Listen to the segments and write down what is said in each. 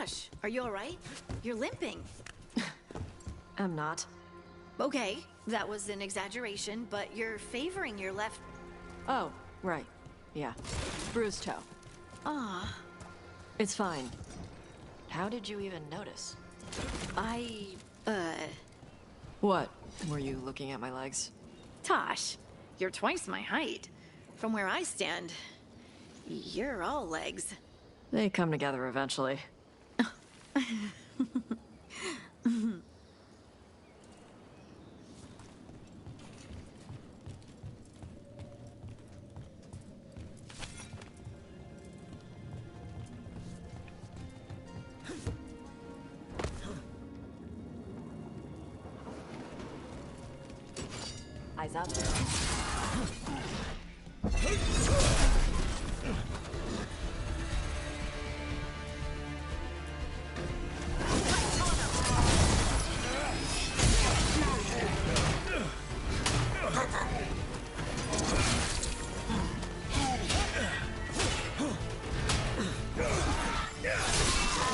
gosh, are you alright? You're limping. I'm not. Okay, that was an exaggeration, but you're favoring your left... Oh, right. Yeah. Bruised toe. Ah. It's fine. How did you even notice? What? Were you looking at my legs? Tosh, you're twice my height. From where I stand, you're all legs. They come together eventually. Eyes up.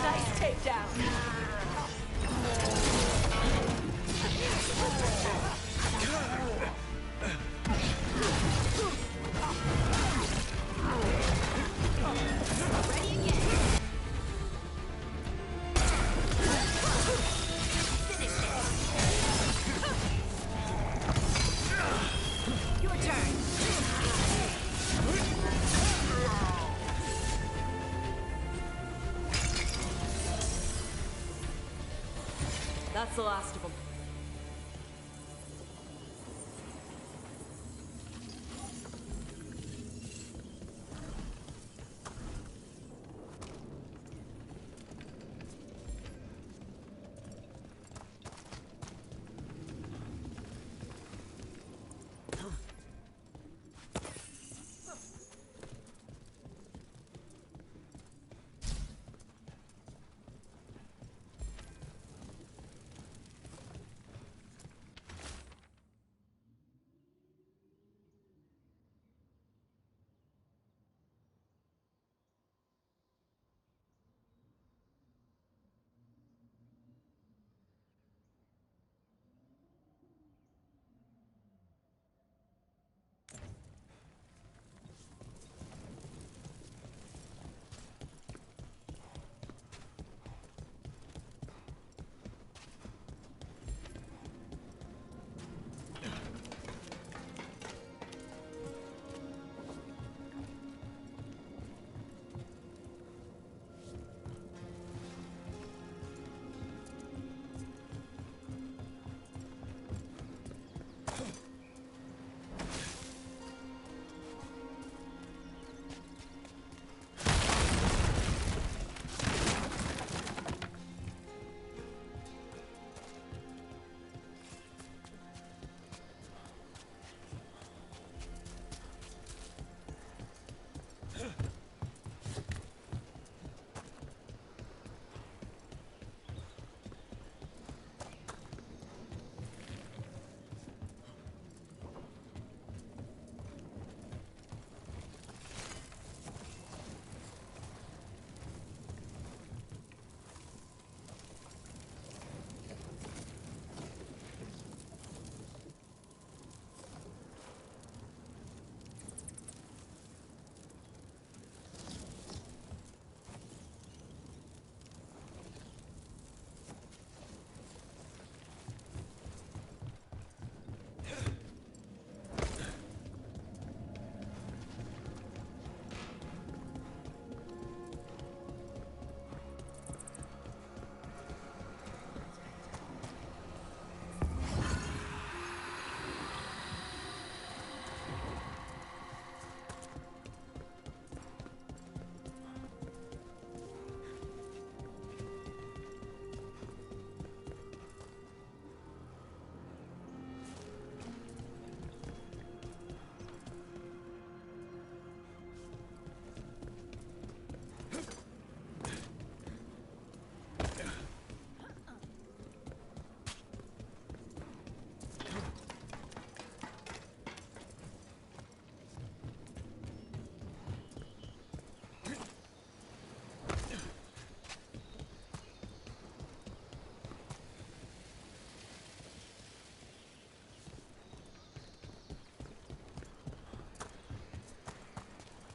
Nice takedown. That's the last of them.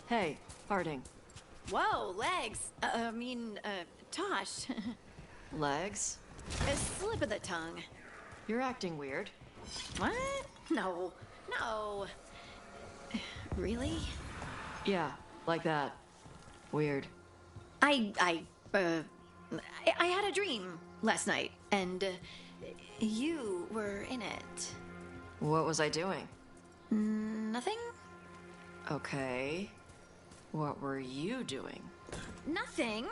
Hey, Harding. Whoa, legs. Tosh. Legs? A slip of the tongue. You're acting weird. What? No. No. Really? Yeah, like that. Weird. I had a dream last night, and you were in it. What was I doing? Nothing? Okay. What were you doing? Nothing.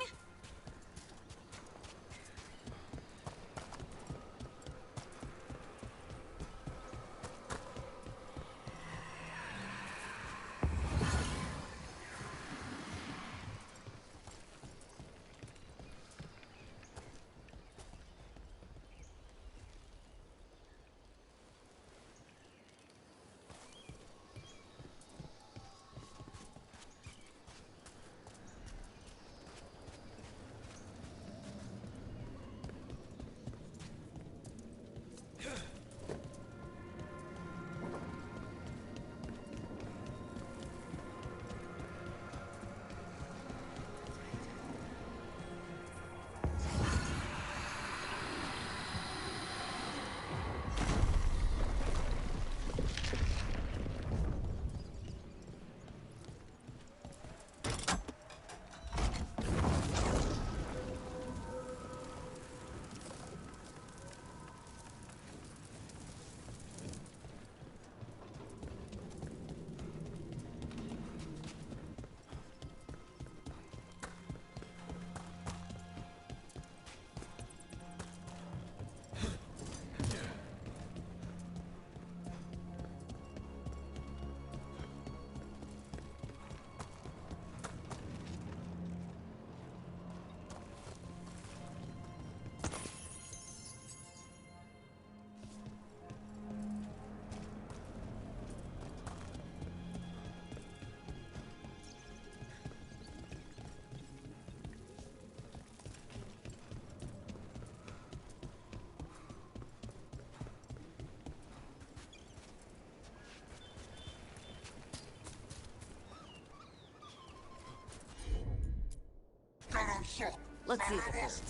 Let's see if it holds.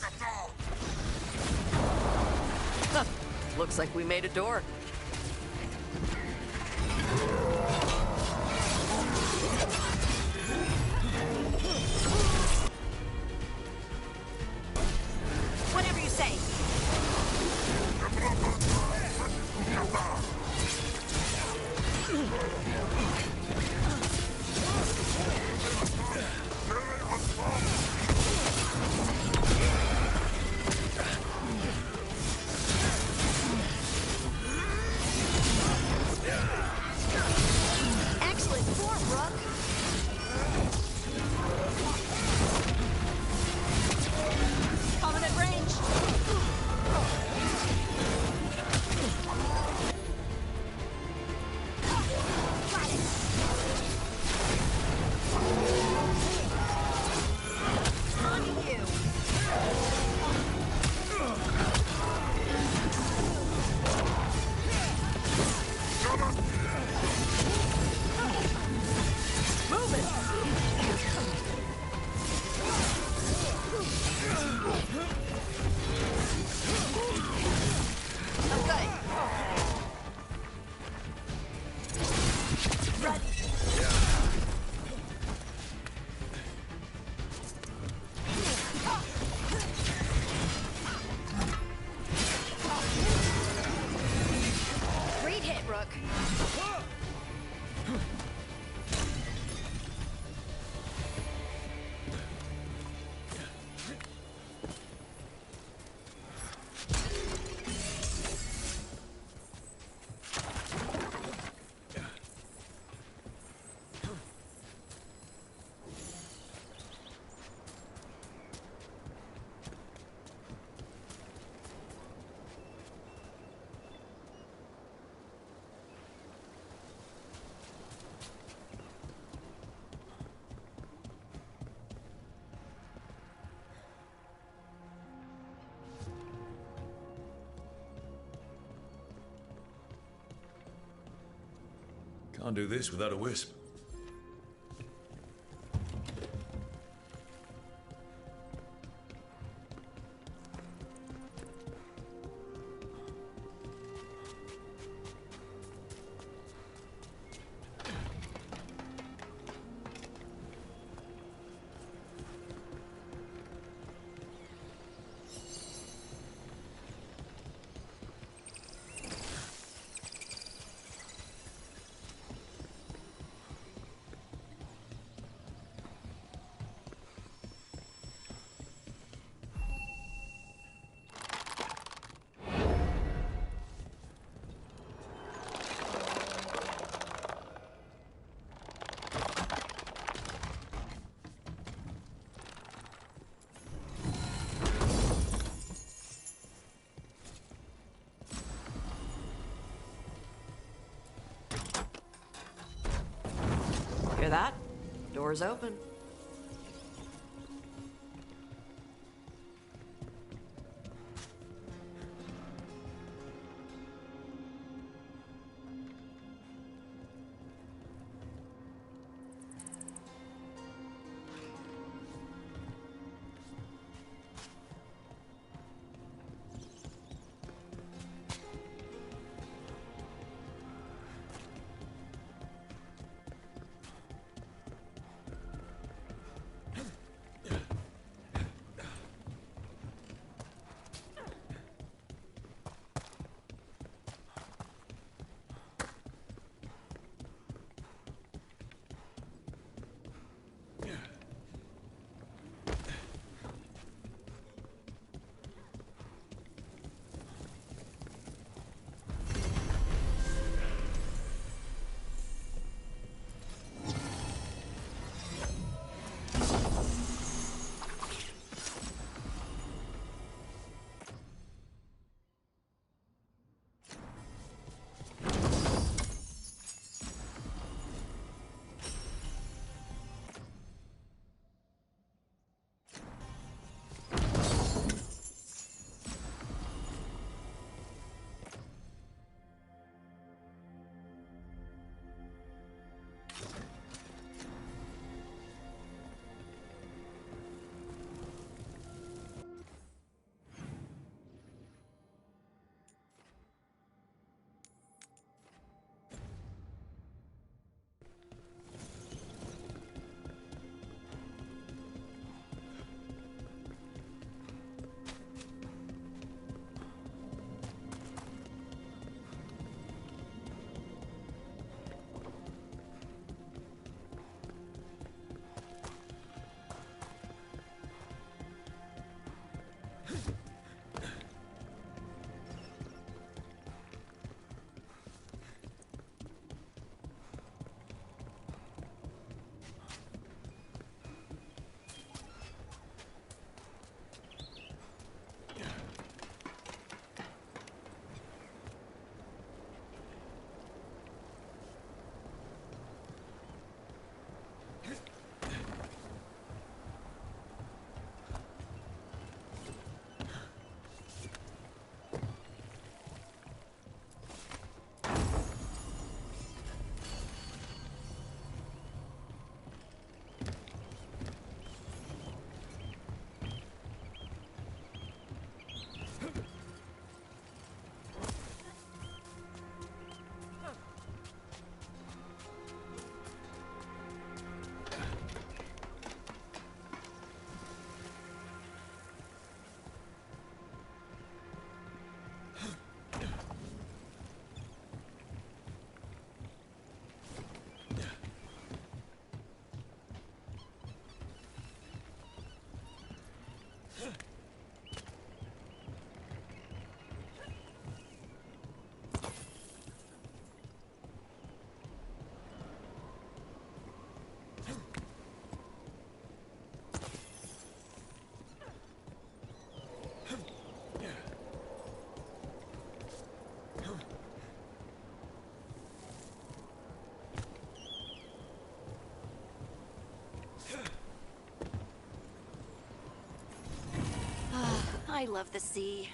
Huh. Looks like we made a door. Whatever you say. Excellent form, Rook. Coming at range. Got it. On to you. Move it. Okay. Ready. Great hit, Rook. Can't do this without a wisp. that? Door's open. I love the sea.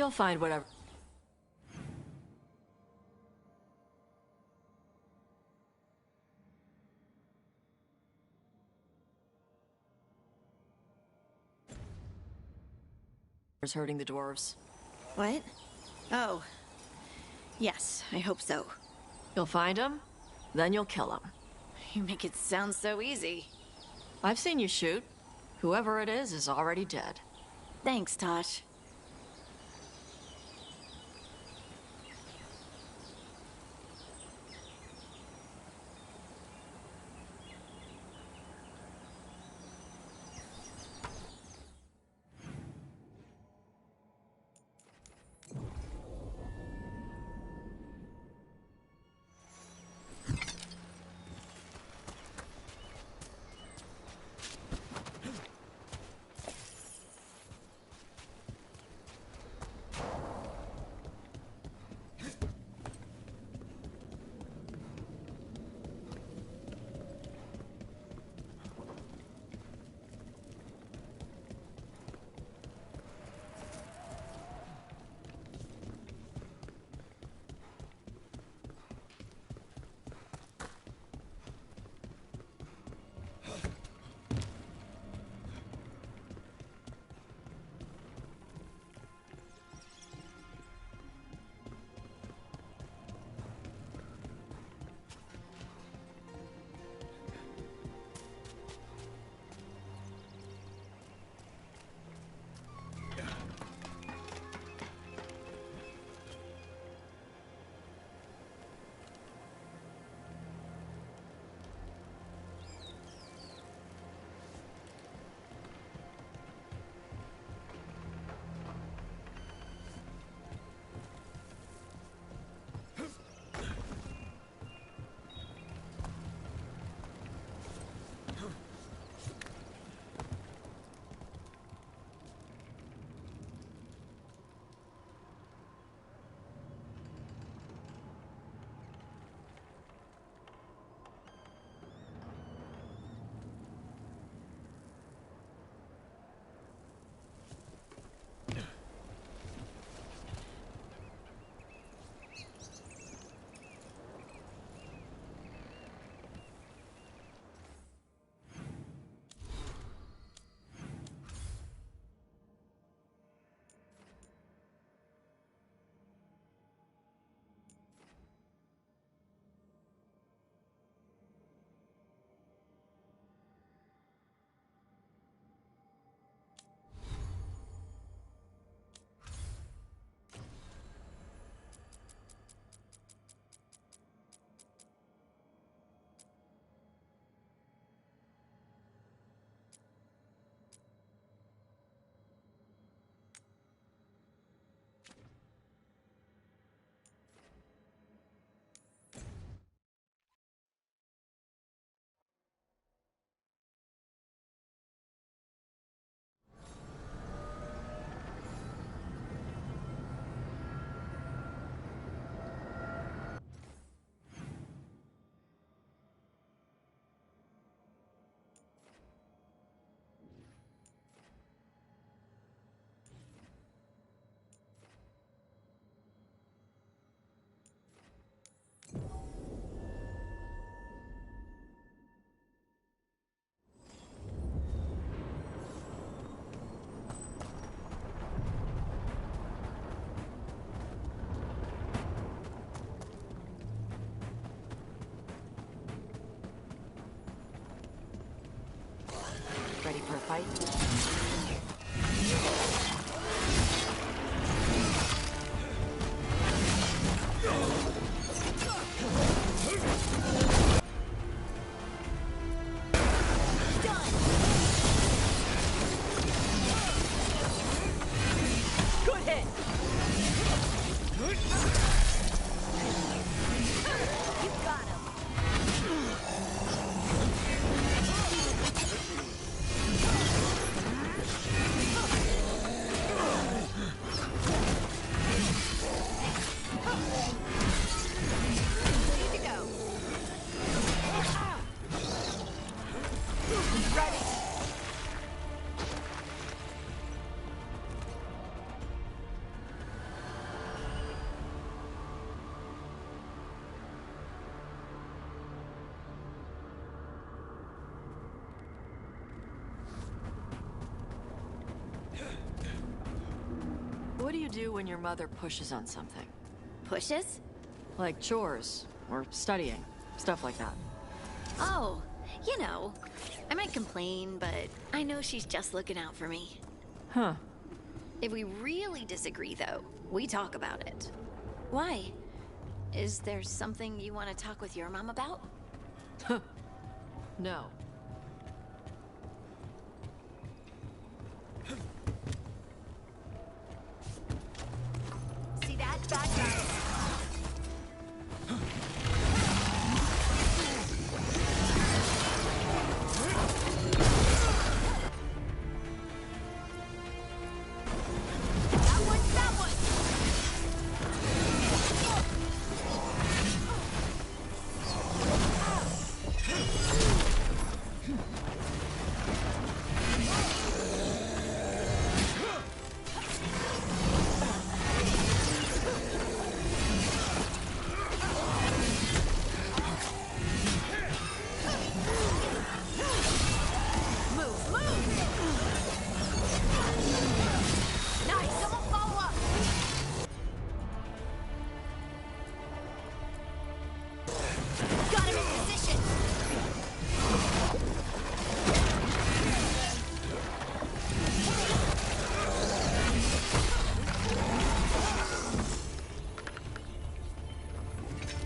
You'll find whatever. Is hurting the dwarves. What? Oh. Yes, I hope so. You'll find them, then you'll kill them. You make it sound so easy. I've seen you shoot. Whoever it is already dead. Thanks, Tosh. Ready for a fight? Good hit! You got him! Need to go. Ready. do when your mother pushes on something? Pushes? Like chores, or studying, stuff like that. Oh, you know, I might complain, but I know she's just looking out for me. Huh. If we really disagree, though, we talk about it. Why? Is there something you want to talk with your mom about? No. See that? Bad guy.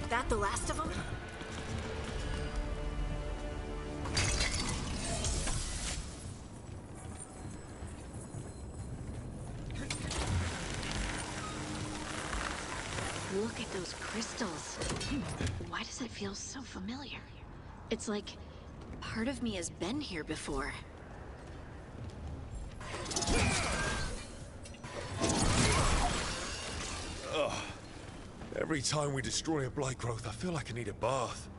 That the last of them? Look at those crystals. Why does it feel so familiar? It's like part of me has been here before. Every time we destroy a blight growth, I feel like I need a bath.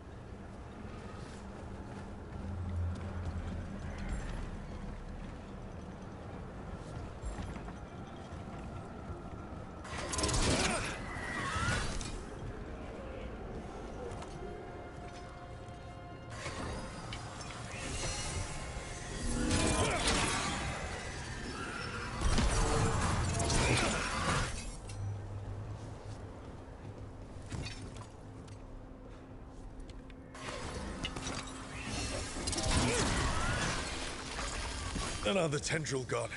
Another tendril god.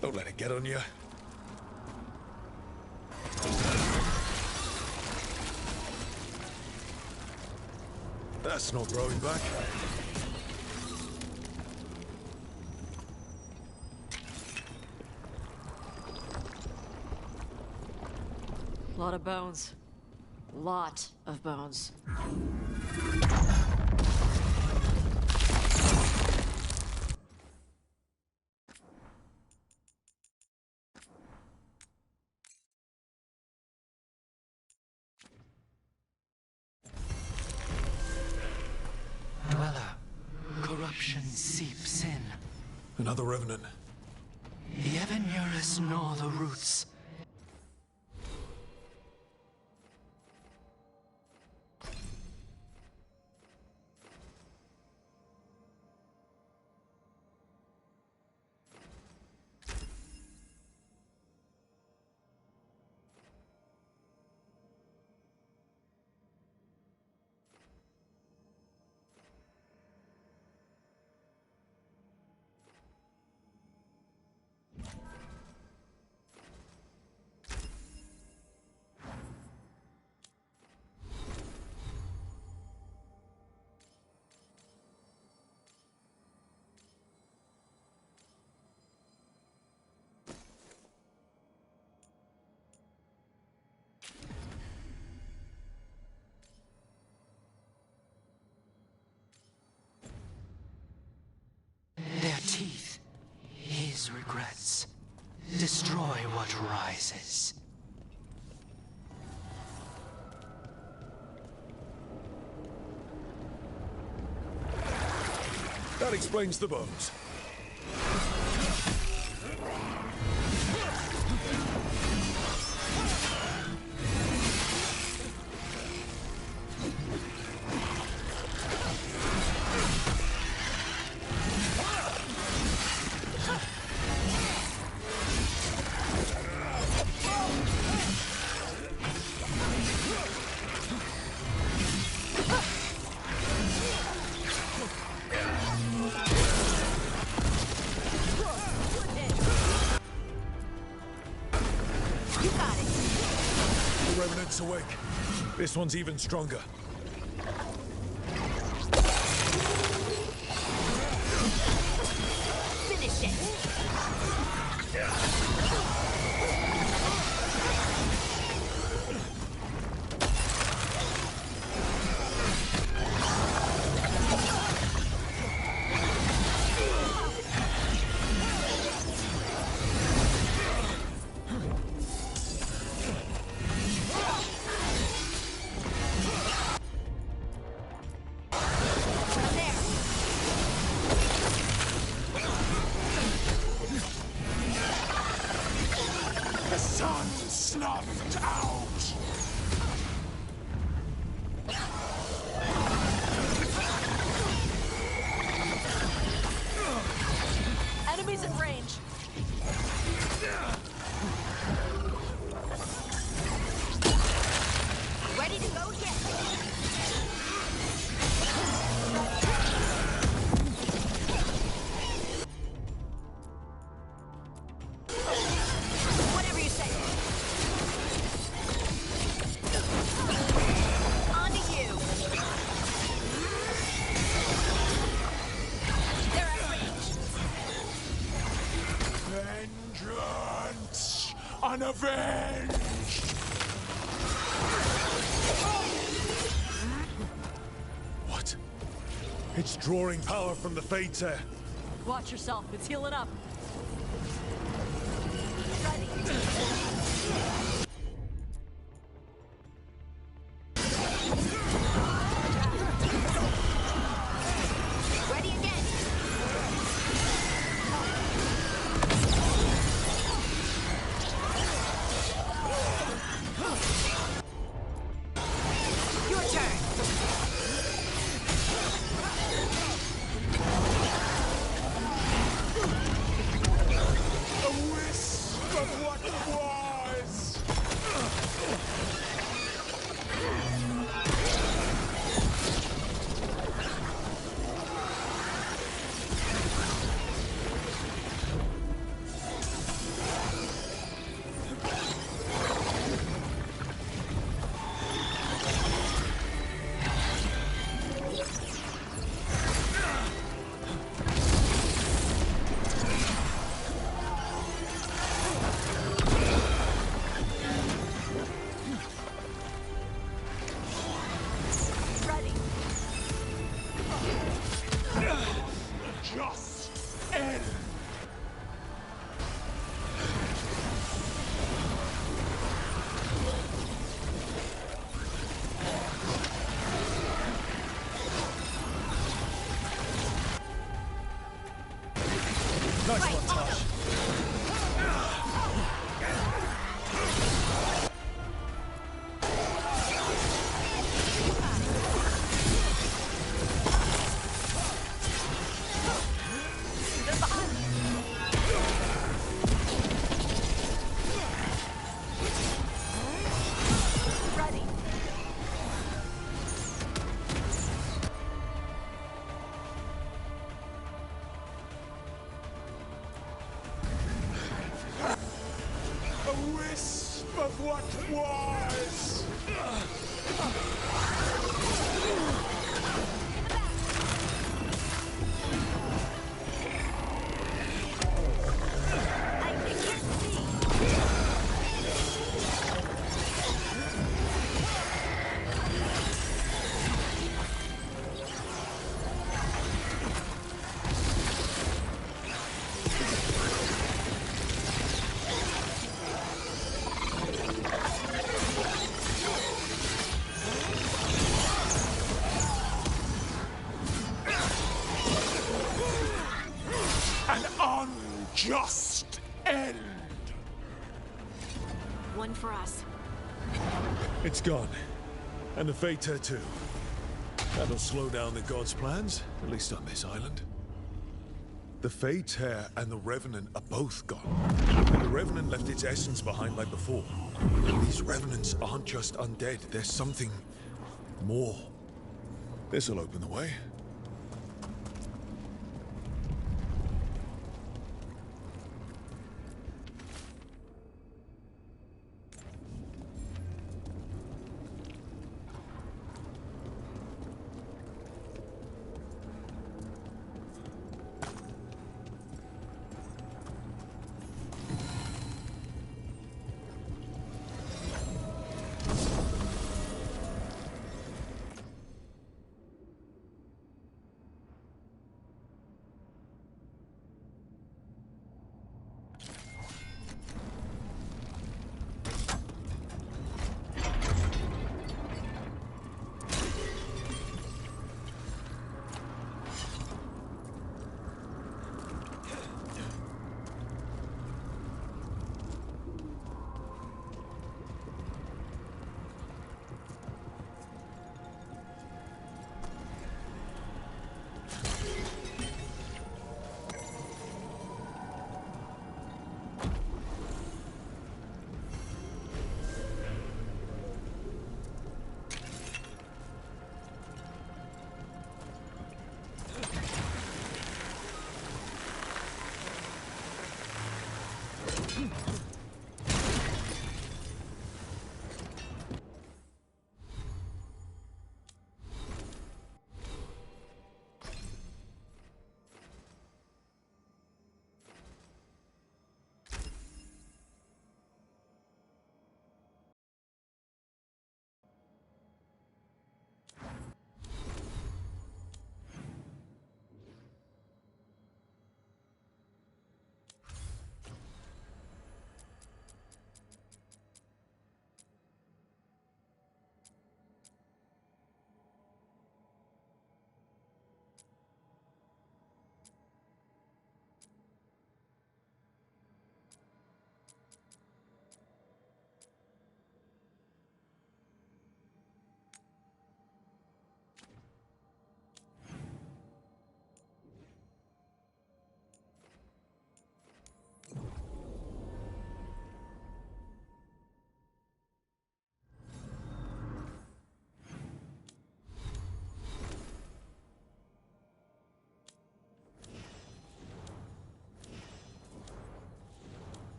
Don't let it get on you. That's not growing back. Lot of bones. Lot of bones. Corruption seeps in. Another revenant. He ever near us nor the roots. Their teeth, his regrets, destroy what rises. That explains the bones. awake. This one's even stronger. Finish it. The sun snuffed out. Enemies in range. Ready to go again. Whatever you say. On to you. They're out of range. Vengeance unavenged. What? It's drawing power from the Fates here. Watch yourself. It's healing up. Ready. Ready again. Your turn. A wisp of what was. Ready. Just end. Nice one, Tosh. Ready. A wisp of what was. I can't see. An unjust end. One for us. It's gone. And the Fates here too. That'll slow down the gods' plans, at least on this island. The Fates here and the Revenant are both gone. And the Revenant left its essence behind like before. These Revenants aren't just undead, there's something more. This'll open the way.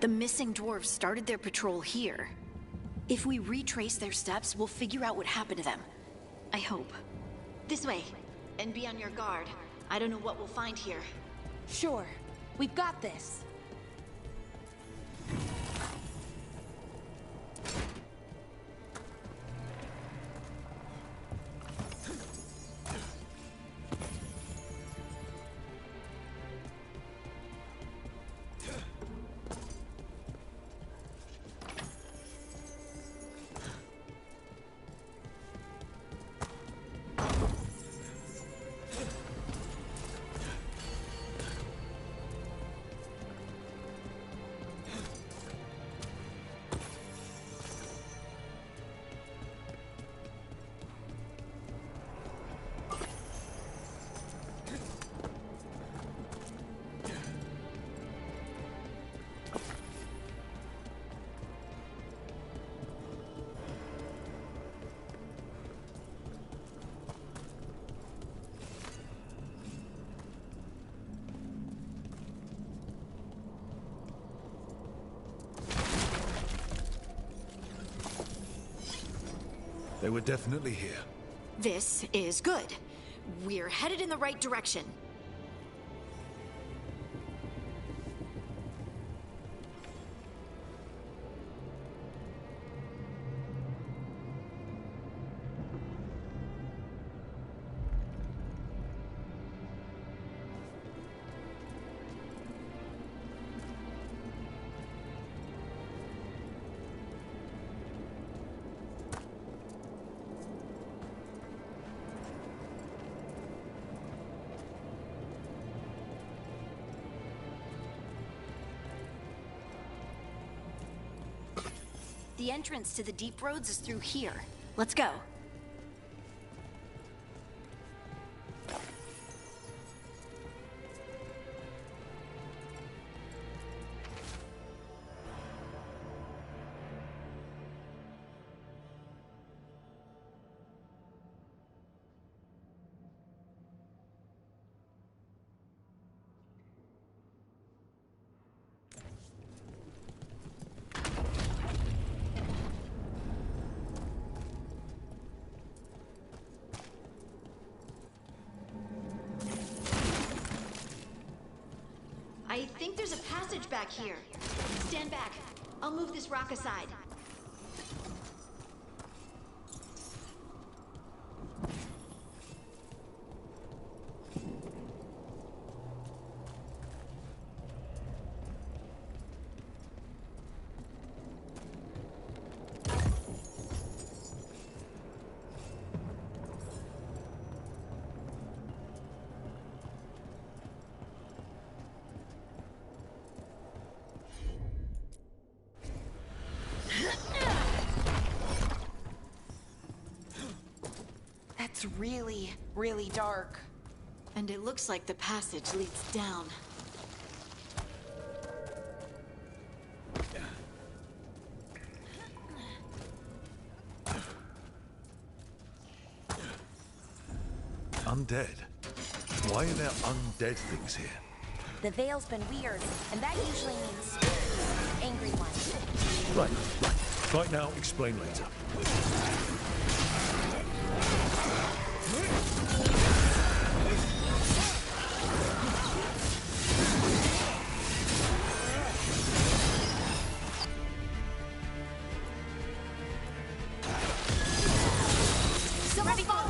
The missing dwarves started their patrol here. If we retrace their steps, we'll figure out what happened to them. I hope. This way. And be on your guard. I don't know what we'll find here. Sure. We've got this. They were definitely here. This is good. We're headed in the right direction. The entrance to the deep roads is through here. Let's go. I think there's a passage back here. Stand back. I'll move this rock aside. That's really, really dark. And it looks like the passage leads down. Undead? Why are there undead things here? The veil's been weird, and that usually means spirits, angry ones. Right. Right now, explain later. Somebody follow!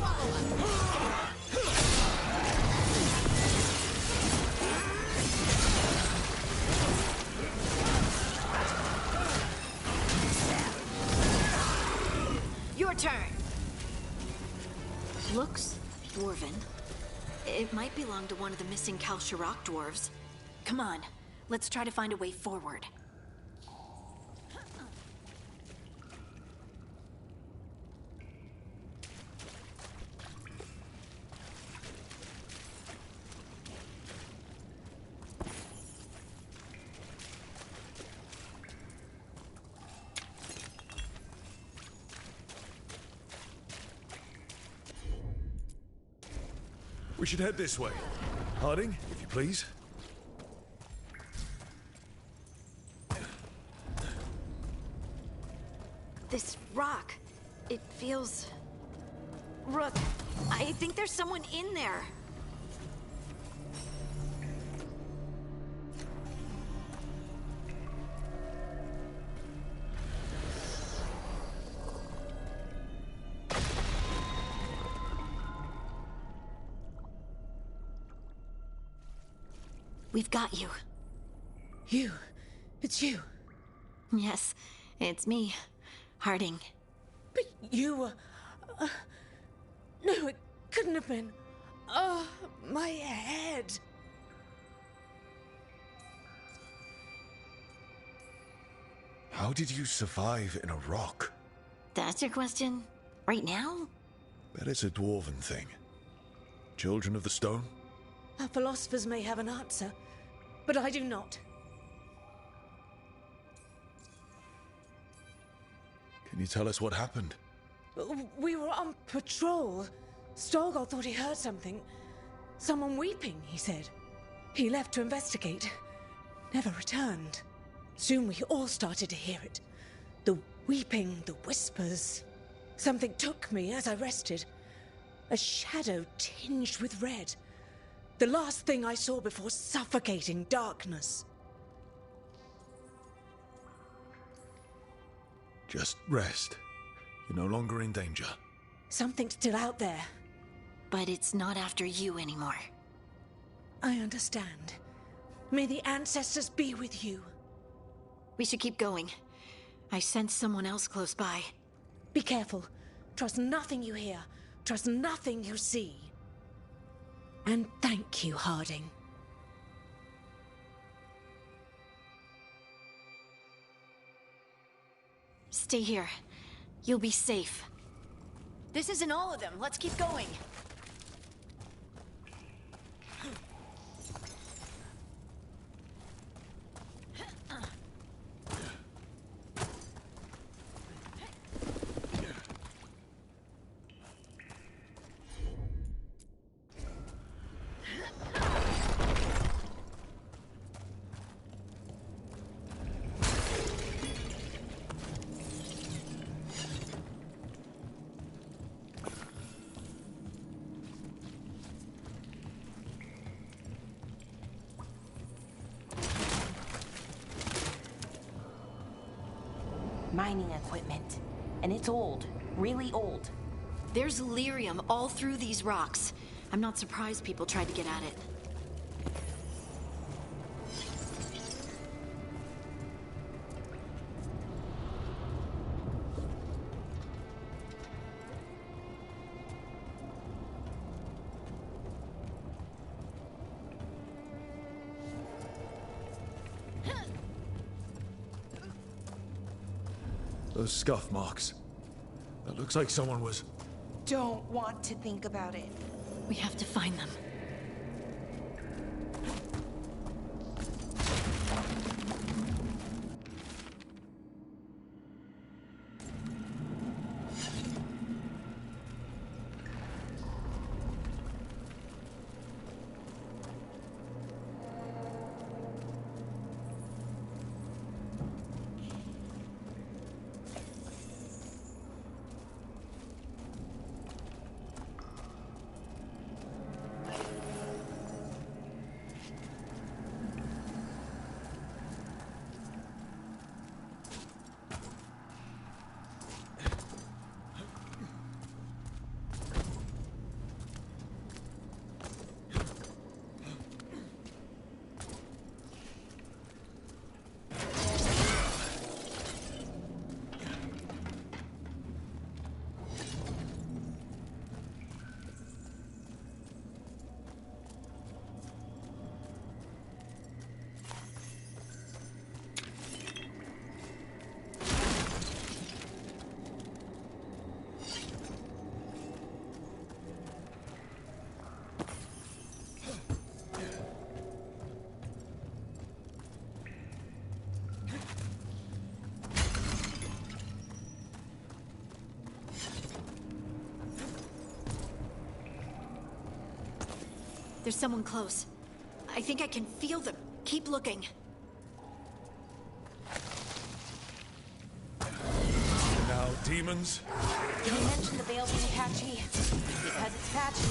Your turn. Looks dwarven. It might belong to one of the missing Kalsharok dwarves. Come on, let's try to find a way forward. We should head this way. Harding, if you please. This rock, it feels... Rook, I think there's someone in there. We've got you. You. It's you. Yes, it's me, Harding. But you were... no, it couldn't have been. Oh, my head. How did you survive in a rock? That's your question? Right now? Bet it's a dwarven thing. Children of the stone? Our philosophers may have an answer, but I do not. Can you tell us what happened? We were on patrol. Storgol thought he heard something. Someone weeping, he said. He left to investigate. Never returned. Soon we all started to hear it. The weeping, the whispers. Something took me as I rested. A shadow tinged with red. The last thing I saw before suffocating darkness. Just rest. You're no longer in danger. Something's still out there. But it's not after you anymore. I understand. May the ancestors be with you. We should keep going. I sense someone else close by. Be careful. Trust nothing you hear. Trust nothing you see. And thank you, Harding. Stay here. You'll be safe. This isn't all of them. Let's keep going. mining equipment. And it's old. Really old. There's lyrium all through these rocks. I'm not surprised people tried to get at it. Those scuff marks. That looks like someone was... Don't want to think about it. We have to find them. There's someone close. I think I can feel them. Keep looking. Now, demons? Did you mention the veil being patchy? Because it's patchy.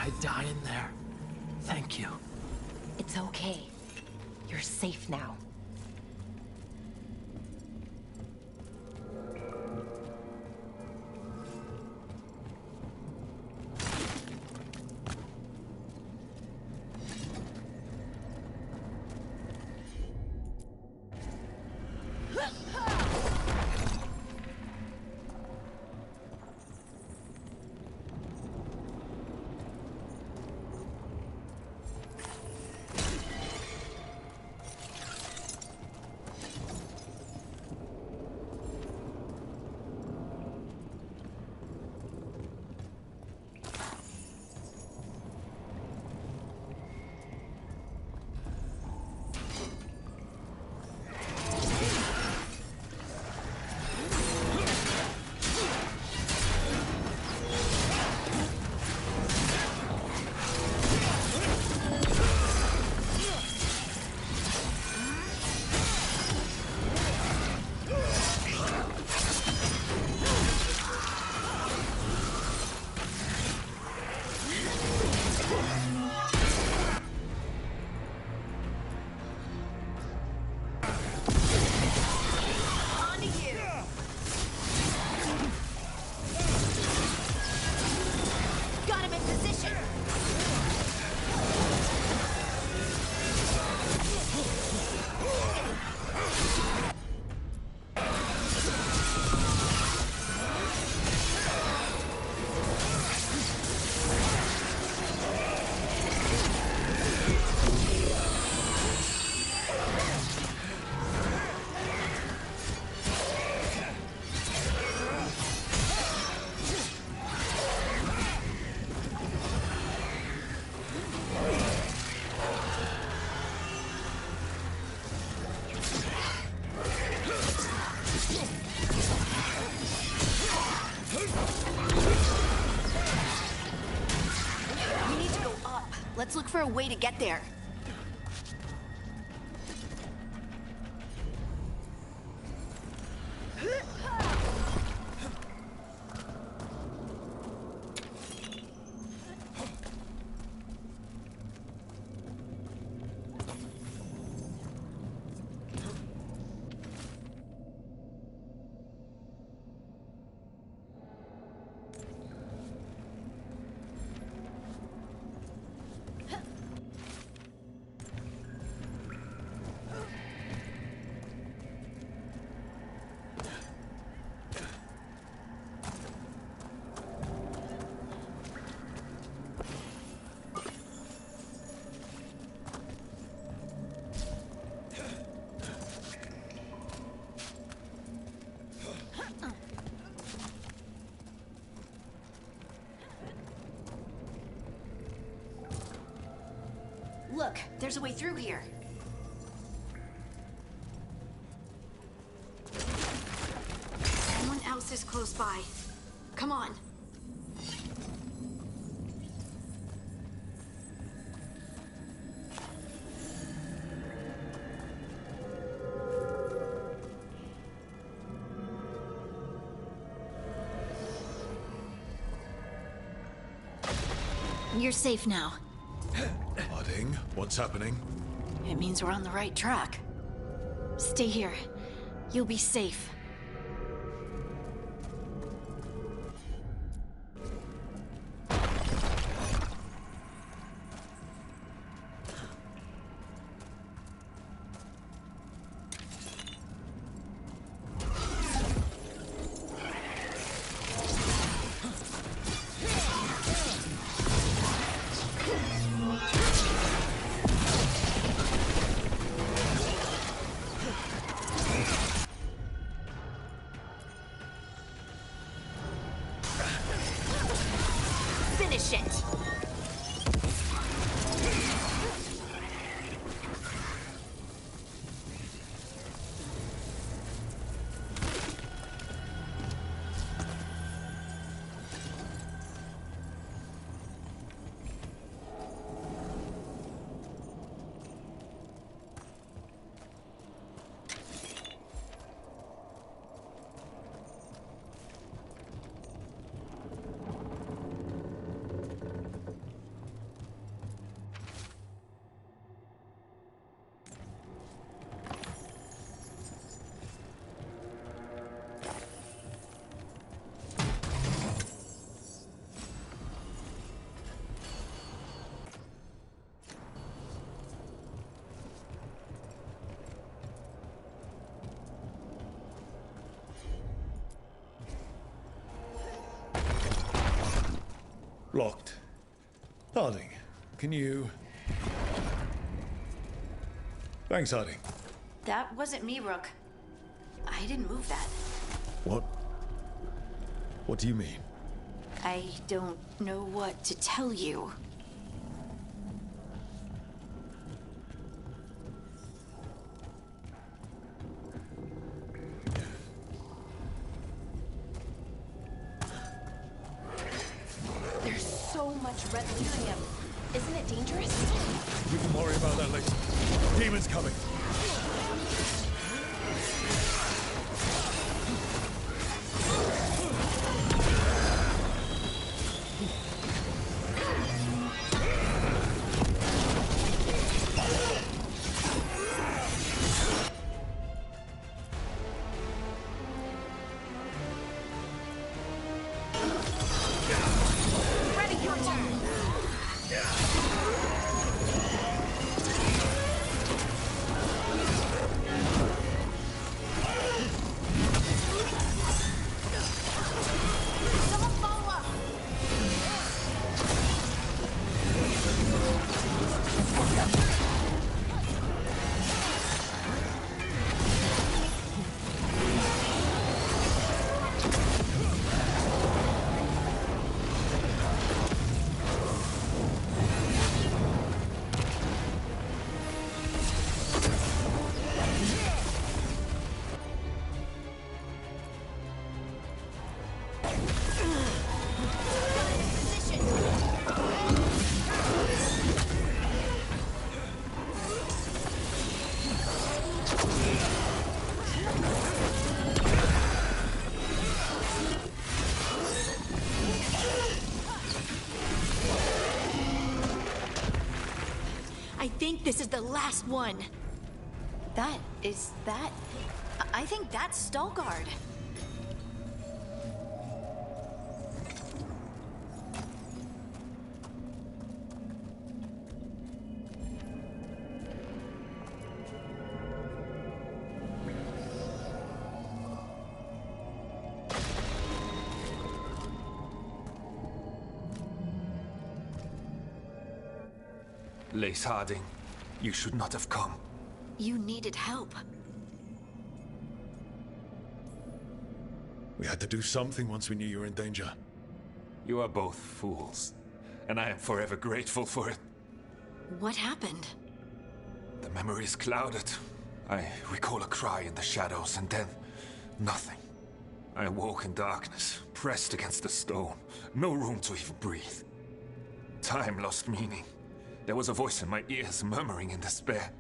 I'd die in there. Thank you. It's okay. You're safe now. Let's look for a way to get there. Look, there's a way through here. Someone else is close by. Come on. You're safe now. Harding, what's happening? It means we're on the right track. Stay here. You'll be safe. Finish it! Locked. Harding, can you... Thanks, Harding. That wasn't me, Rook. I didn't move that. What? What do you mean? I don't know what to tell you. There's so much red lyrium. Isn't it dangerous? We can worry about that later. Demon's coming. Ready, your turn. think this is the last one. I think that's Veilguard. Lace Harding, you should not have come. You needed help. We had to do something once we knew you were in danger. You are both fools, and I am forever grateful for it. What happened? The memory is clouded. I recall a cry in the shadows, and then nothing. I awoke in darkness, pressed against the stone. No room to even breathe. Time lost meaning. There was a voice in my ears murmuring in despair.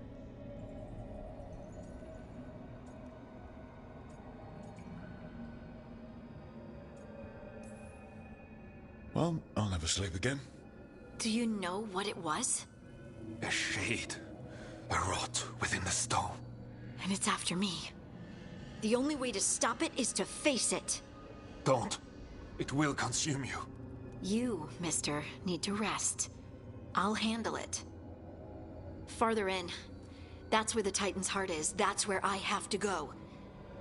Well, I'll never sleep again. Do you know what it was? A shade. A rot within the stone. And it's after me. The only way to stop it is to face it. Don't. It will consume you. You, mister, need to rest. I'll handle it. Farther in. That's where the Titan's heart is. That's where I have to go.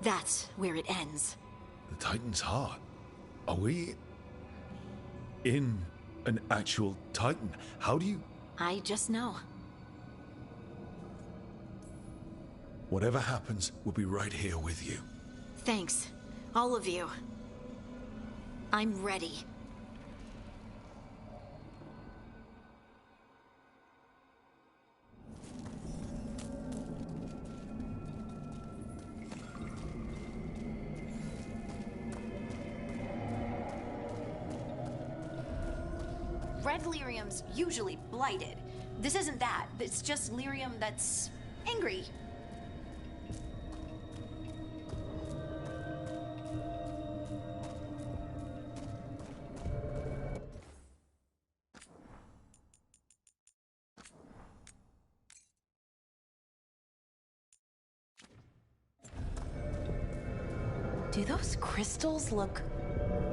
That's where it ends. The Titan's heart? Are we in an actual Titan? How do you... I just know. Whatever happens, we'll be right here with you. Thanks. All of you. I'm ready. Red lyrium's usually blighted. This isn't that. It's just lyrium that's angry. Do those crystals look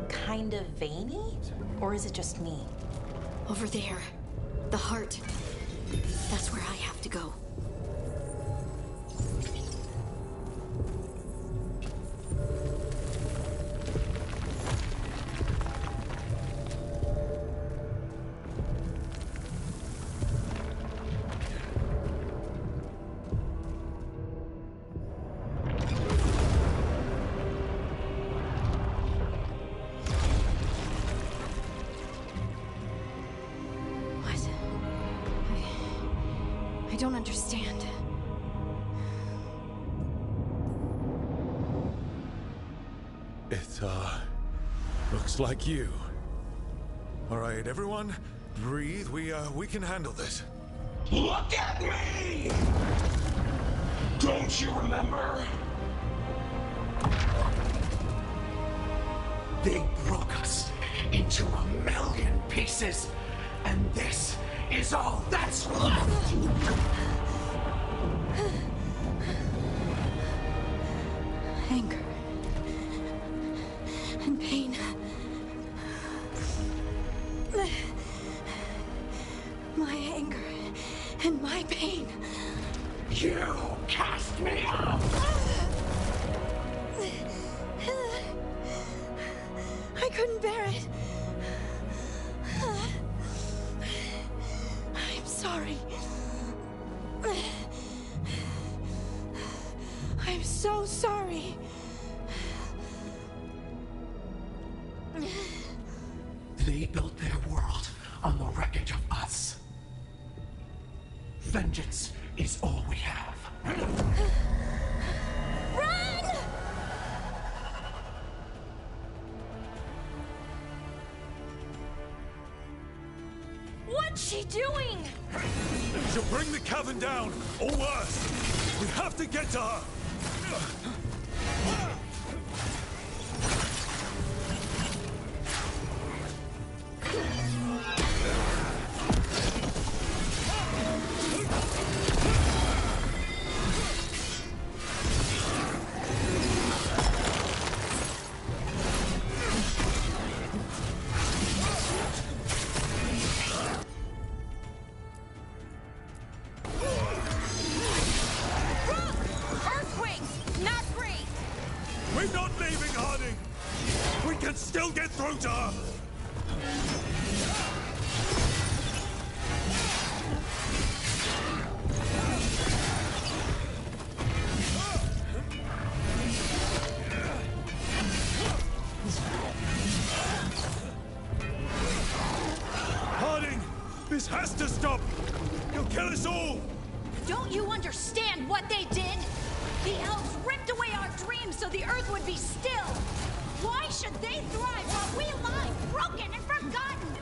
kind of veiny? Or is it just me? Over there. The heart. That's where I have to go. I don't understand. It, looks like you. All right, everyone, breathe. We can handle this. Look at me! Don't you remember? They broke us into 1,000,000 pieces, and this is all that's left! Anger. And pain. My anger and my pain. You cast me out! I couldn't bear it. I'm sorry. I'm so sorry. They built their world on the wreckage of us. Vengeance is all we have. Run! What's she doing? She'll bring the cavern down, or worse. We have to get to her. can still get through to her! Harding! This has to stop! He'll kill us all! Don't you understand what they did? The elves ripped away our dreams so the Earth would be still. Why should they thrive while we lie, broken and forgotten?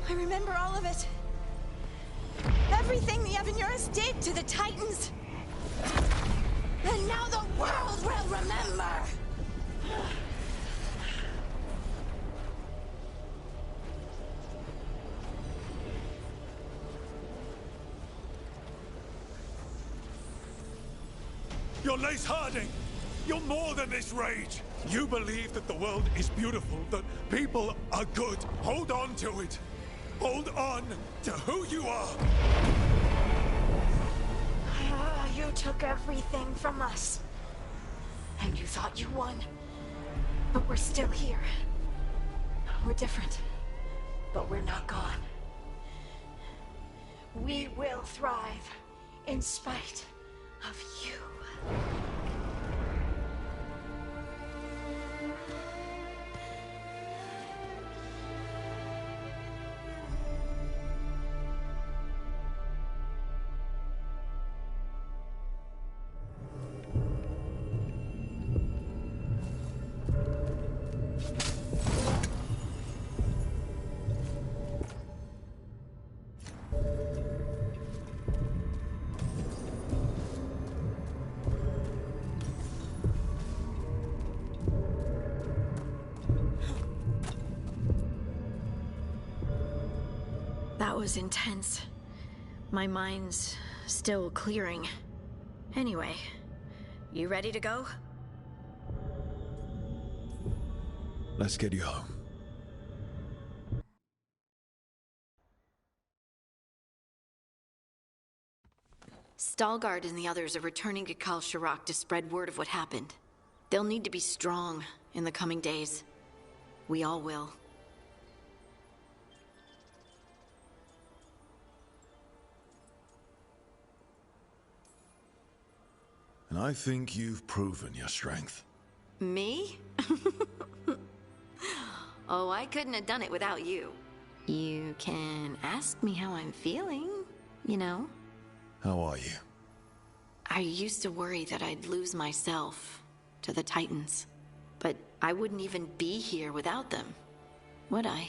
I remember all of it. Everything the Evanurus did to the Titans. And now the world will remember! You're Lace Harding! You're more than this rage! You believe that the world is beautiful, that people are good. Hold on to it! Hold on to who you are! You took everything from us. And you thought you won. But we're still here. We're different. But we're not gone. We will thrive in spite of you. That was intense. My mind's still clearing. Anyway, you ready to go? Let's get you home. Stalgard and the others are returning to Kal Shirak to spread word of what happened. They'll need to be strong in the coming days. We all will. And I think you've proven your strength. Me? Oh, I couldn't have done it without you. You can ask me how I'm feeling, you know? How are you? I used to worry that I'd lose myself to the Titans. But I wouldn't even be here without them, would I?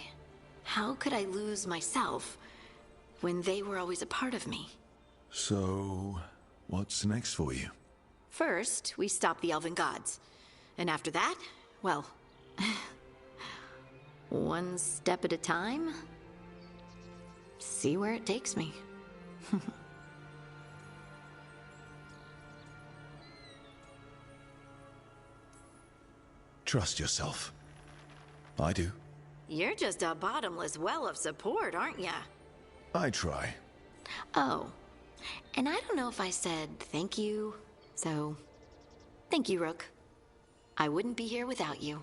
How could I lose myself when they were always a part of me? So, what's next for you? First, we stop the Elven gods. And after that, well, one step at a time. See where it takes me. Trust yourself. I do. You're just a bottomless well of support, aren't ya? I try. Oh, and I don't know if I said thank you, so thank you, Rook. I wouldn't be here without you.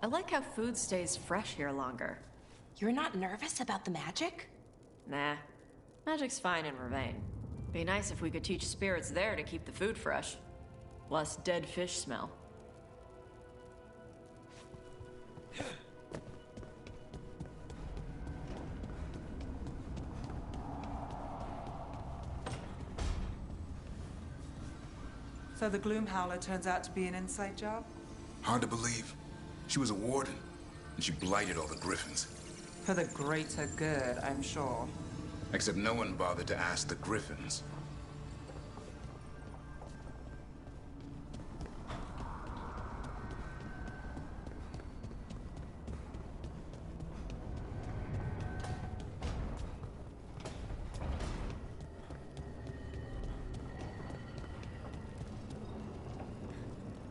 I like how food stays fresh here longer. You're not nervous about the magic? Nah. Magic's fine in Vervain. Be nice if we could teach spirits there to keep the food fresh. Less dead fish smell. So the Gloomhowler turns out to be an inside job? Hard to believe. She was a warden, and she blighted all the griffins. For the greater good, I'm sure. Except no one bothered to ask the griffins.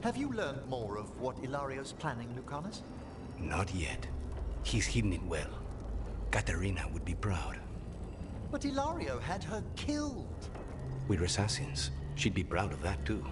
Have you learned more of what Ilario's planning, Lucanus? Not yet. He's hidden it well. Katerina would be proud. But Ilario had her killed. We're assassins. She'd be proud of that, too.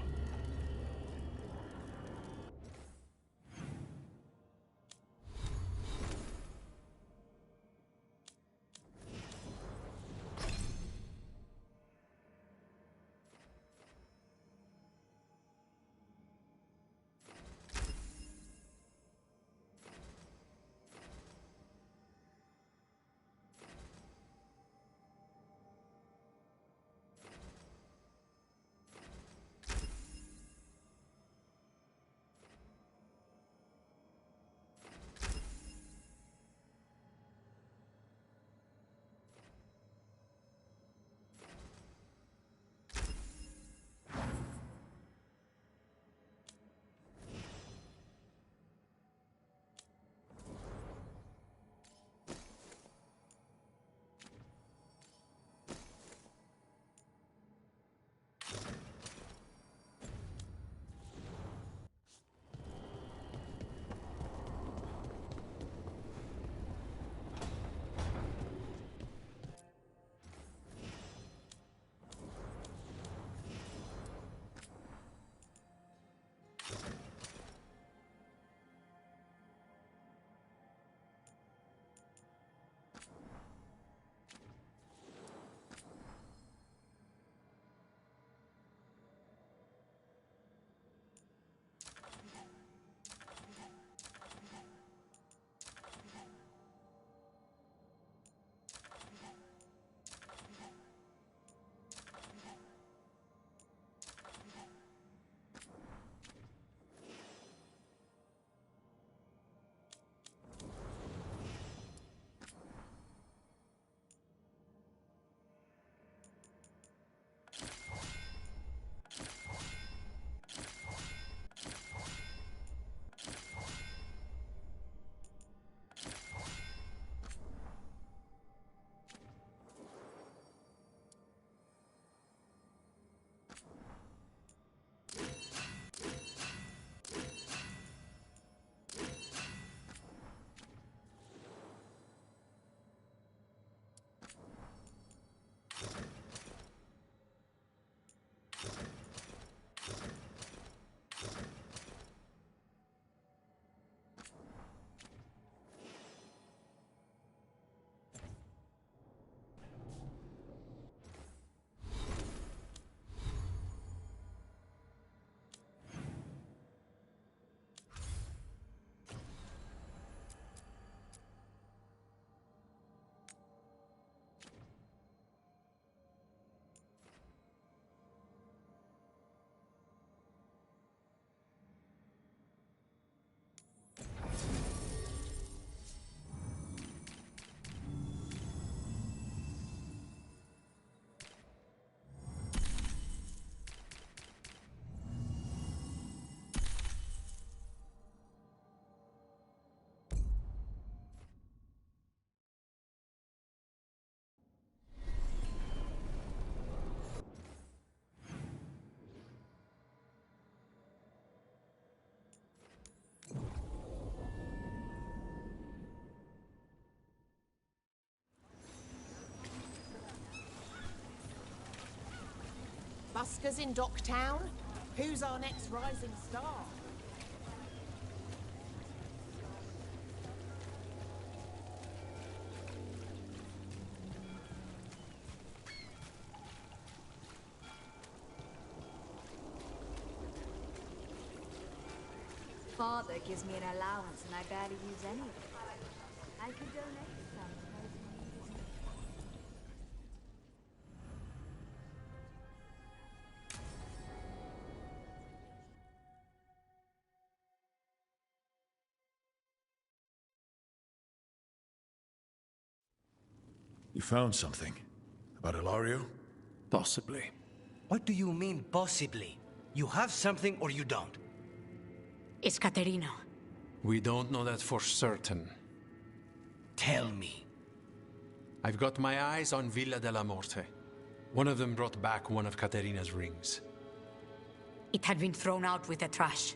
buskers in Docktown? Who's our next rising star? Father gives me an allowance and I barely use any of it. I could donate some. You found something? About Ilario? Possibly. What do you mean, possibly? You have something or you don't? It's Caterina. We don't know that for certain. Tell me. I've got my eyes on Villa della Morte. One of them brought back one of Caterina's rings. It had been thrown out with the trash.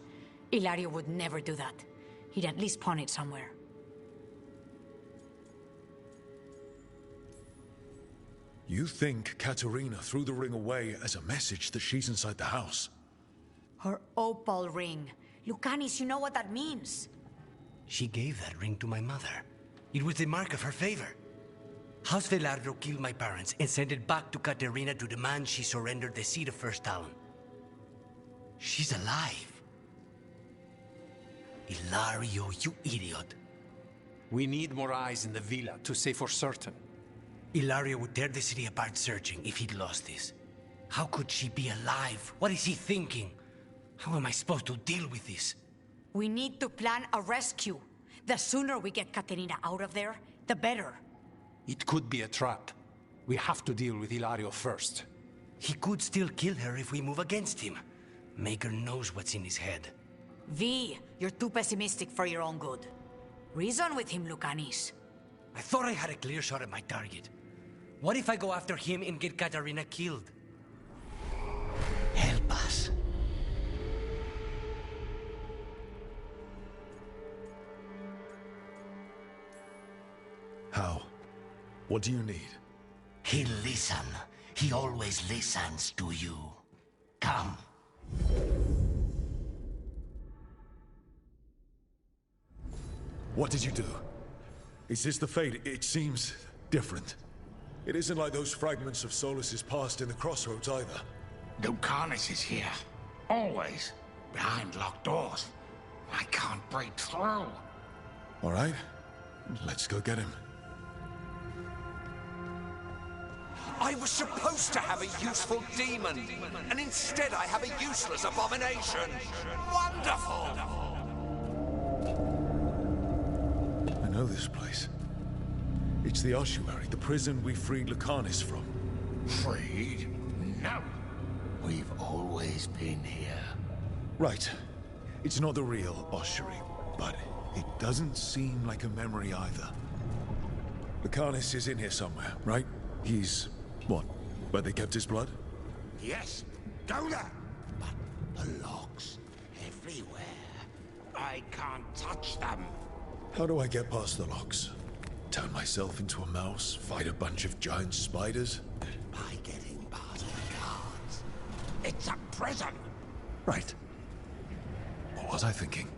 Ilario would never do that. He'd at least pawn it somewhere. You think Caterina threw the ring away as a message that she's inside the house? Her opal ring. Lucanis, you know what that means. She gave that ring to my mother. It was the mark of her favor. House Veilguard killed my parents and sent it back to Caterina to demand she surrender the seat of First Talon. She's alive. Ilario, you idiot. We need more eyes in the villa to say for certain. Ilario would tear the city apart searching if he'd lost this. How could she be alive? What is he thinking? How am I supposed to deal with this? We need to plan a rescue. The sooner we get Caterina out of there, the better. It could be a trap. We have to deal with Ilario first. He could still kill her if we move against him. Maker knows what's in his head. V, you're too pessimistic for your own good. Reason with him, Lucanis. I thought I had a clear shot at my target. What if I go after him and get Caterina killed? Help us. How? What do you need? He'll listen. He always listens to you. Come. What did you do? Is this the fate? It seems different. It isn't like those fragments of Solus's past in the crossroads either. Lucanis is here. Always. Behind locked doors. I can't break through. All right. Let's go get him. I was supposed to have a useful demon, and instead I have a useless abomination. Wonderful! I know this place. It's the ossuary, the prison we freed Lucanis from. Freed? No. We've always been here. Right. It's not the real ossuary, but it doesn't seem like a memory either. Lucanis is in here somewhere, right? He's... what? Where they kept his blood? Yes. Go there. But the locks everywhere. I can't touch them. How do I get past the locks? Turn myself into a mouse? Fight a bunch of giant spiders? By getting past the guards. It's a prison. Right. What was I thinking?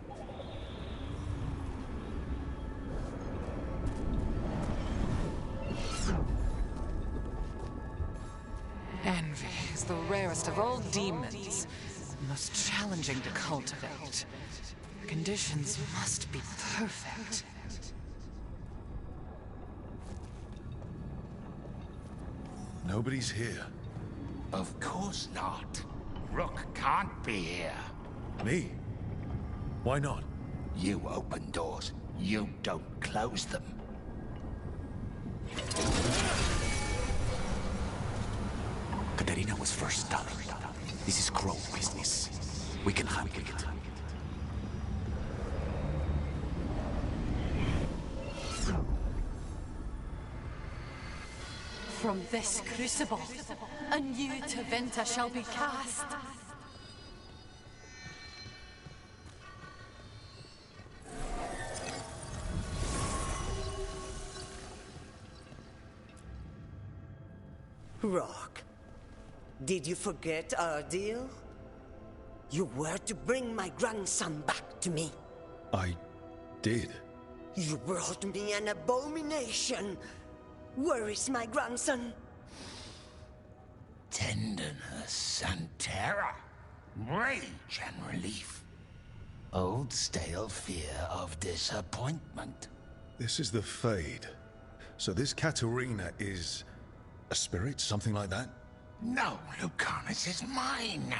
Envy is the rarest of all demons, most challenging to cultivate. The conditions must be perfect. Nobody's here. Of course not. Rook can't be here. Me? Why not? You open doors. You don't close them. Caterina was first done. This is Crow business. We can handle it. From this crucible, a new Teventa shall be cast. Rock. Did you forget our deal? You were to bring my grandson back to me. I did. You brought me an abomination. Where is my grandson? Tenderness and terror, rage and relief. Old stale fear of disappointment. This is the Fade. So this Katerina is a spirit, something like that? No, Lucanus is mine.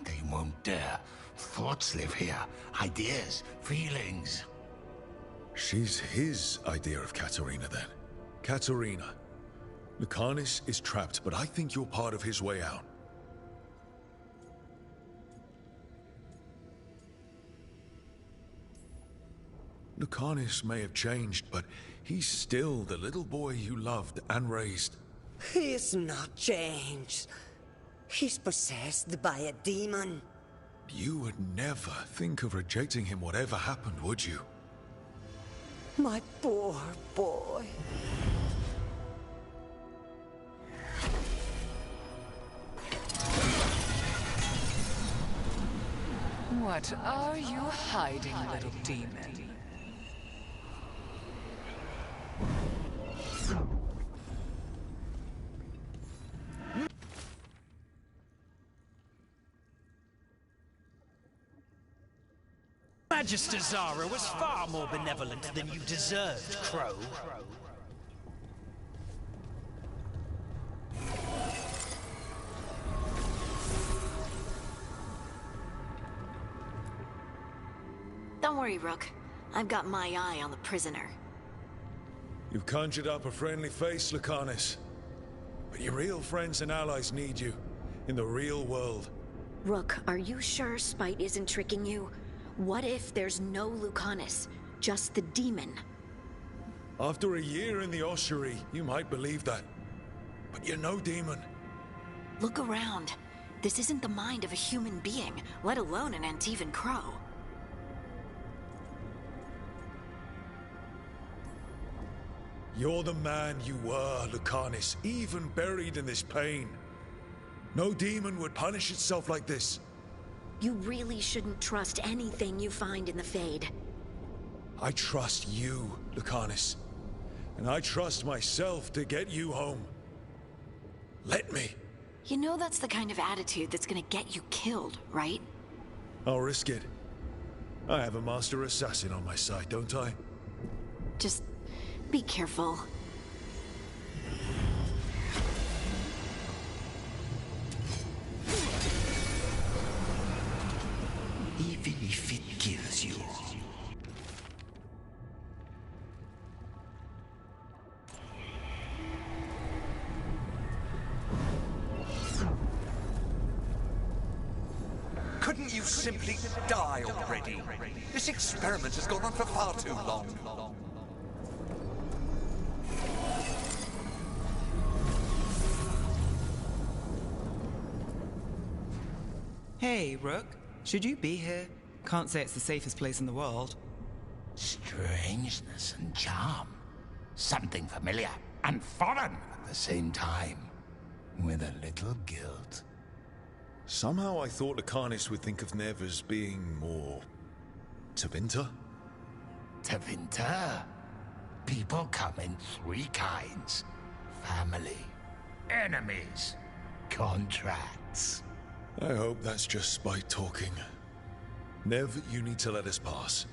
They won't dare. Thoughts live here. Ideas, feelings. She's his idea of Katerina, then. Katerina. Lucanus is trapped, but I think you're part of his way out. Lucanus may have changed, but he's still the little boy you loved and raised. He's not changed. He's possessed by a demon. You would never think of rejecting him whatever happened, would you? My poor boy. What are you hiding, little demon? Magister Zara was far more benevolent than you deserved, Crow. Don't worry, Rook. I've got my eye on the prisoner. You've conjured up a friendly face, Lucanus. But your real friends and allies need you. In the real world. Rook, are you sure Spite isn't tricking you? What if there's no Lucanus, just the demon? After a year in the ossuary, you might believe that. But you're no demon. Look around. This isn't the mind of a human being, let alone an Antivan Crow. You're the man you were, Lucanus, even buried in this pain. No demon would punish itself like this. You really shouldn't trust anything you find in the Fade. I trust you, Lucanus. And I trust myself to get you home. Let me. You know that's the kind of attitude that's gonna get you killed, right? I'll risk it. I have a master assassin on my side, don't I? Just be careful. Even if it kills you. Couldn't you simply die already? This experiment has gone on for far too long. Hey, Rook. Should you be here? Can't say it's the safest place in the world. Strangeness and charm. Something familiar and foreign at the same time. With a little guilt. Somehow I thought Lucanus would think of Nev as being more... Tevinter? Tevinter? People come in three kinds. Family, enemies, contracts. I hope that's just Spite talking. Nev, you need to let us pass.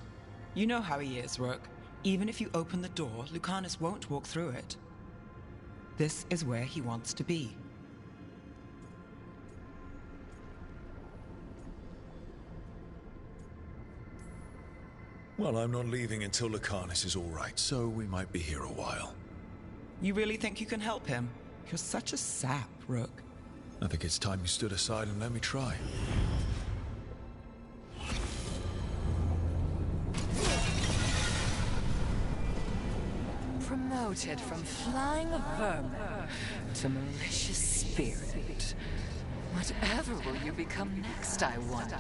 You know how he is, Rook. Even if you open the door, Lucanus won't walk through it. This is where he wants to be. Well, I'm not leaving until Lucanus is all right, so we might be here a while. You really think you can help him? You're such a sap, Rook. I think it's time you stood aside and let me try. Promoted from flying vermin to malicious spirit. Whatever will you become next, I wonder?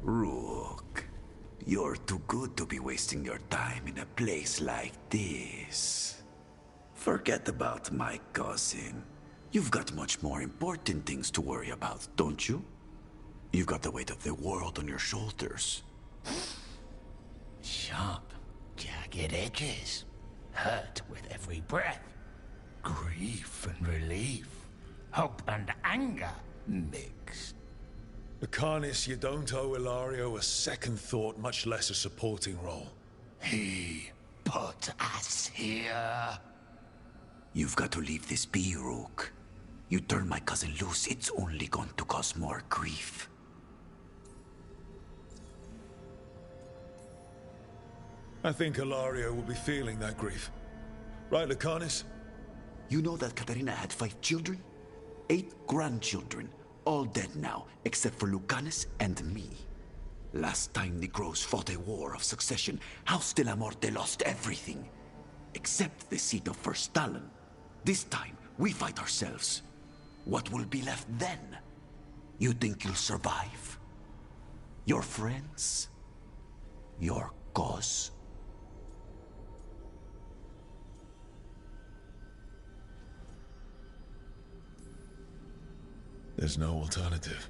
Rook, you're too good to be wasting your time in a place like this. Forget about my cousin. You've got much more important things to worry about, don't you? You've got the weight of the world on your shoulders. Sharp, jagged edges. Hurt with every breath. Grief and relief. Hope and anger mixed. Lucanus, you don't owe Ilario a second thought, much less a supporting role. He put us here. You've got to leave this be, Rook. You turn my cousin loose, it's only going to cause more grief. I think Ilario will be feeling that grief. Right, Lucanus? You know that Caterina had 5 children? 8 grandchildren, all dead now, except for Lucanus and me. Last time Negros fought a war of succession, House de la Morte lost everything. Except the seat of First Talon. This time, we fight ourselves. What will be left then? You think you'll survive? Your friends? Your cause? There's no alternative.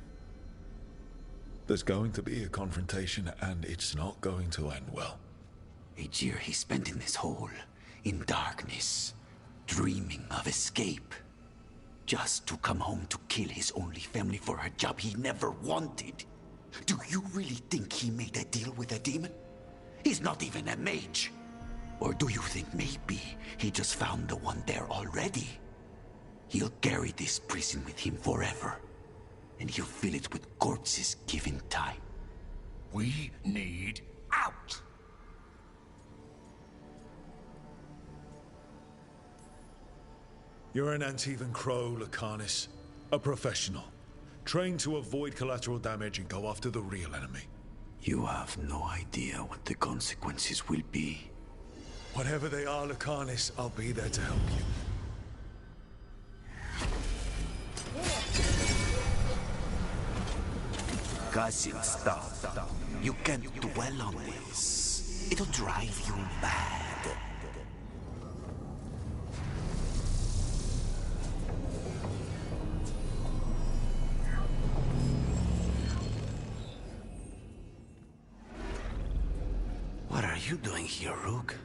There's going to be a confrontation, and it's not going to end well. A year he spent in this hole, in darkness, dreaming of escape. Just to come home to kill his only family for a job he never wanted. Do you really think he made a deal with a demon? He's not even a mage. Or do you think maybe he just found the one there already? He'll carry this prison with him forever. And he'll fill it with corpses given time. We need out! You're an Antivan Crow, Lucanus. A professional. Trained to avoid collateral damage and go after the real enemy. You have no idea what the consequences will be. Whatever they are, Lucanus, I'll be there to help you. Cousin, stop. You can't dwell on this. It'll drive you mad. What are you doing here, Rook?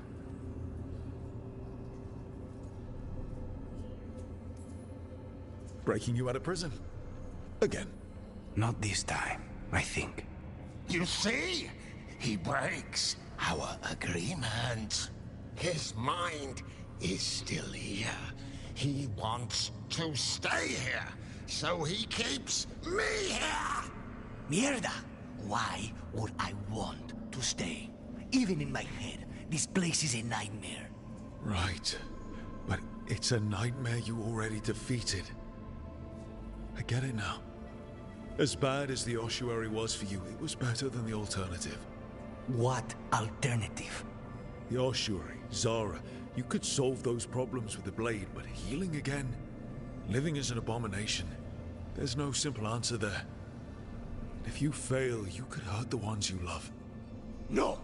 Breaking you out of prison. Again. Not this time, I think. You see? He breaks our agreement. His mind is still here. He wants to stay here, so he keeps me here! Mierda! Why would I want to stay? Even in my head, this place is a nightmare. Right. But it's a nightmare you already defeated. I get it now. As bad as the ossuary was for you, it was better than the alternative. What alternative? The ossuary, Zara. You could solve those problems with the blade, but healing again? Living as an abomination? There's no simple answer there. If you fail, you could hurt the ones you love. No!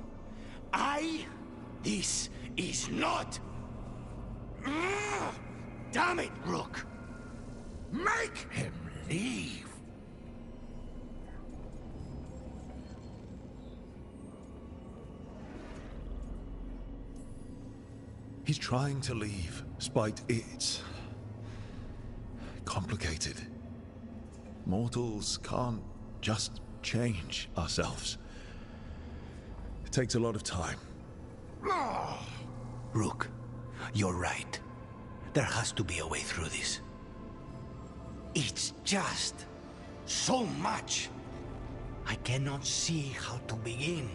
This is not... Damn it, Rook! Make him leave! He's trying to leave, spite it's complicated. Mortals can't just change ourselves. It takes a lot of time. Rook, you're right. There has to be a way through this. It's just so much. I cannot see how to begin.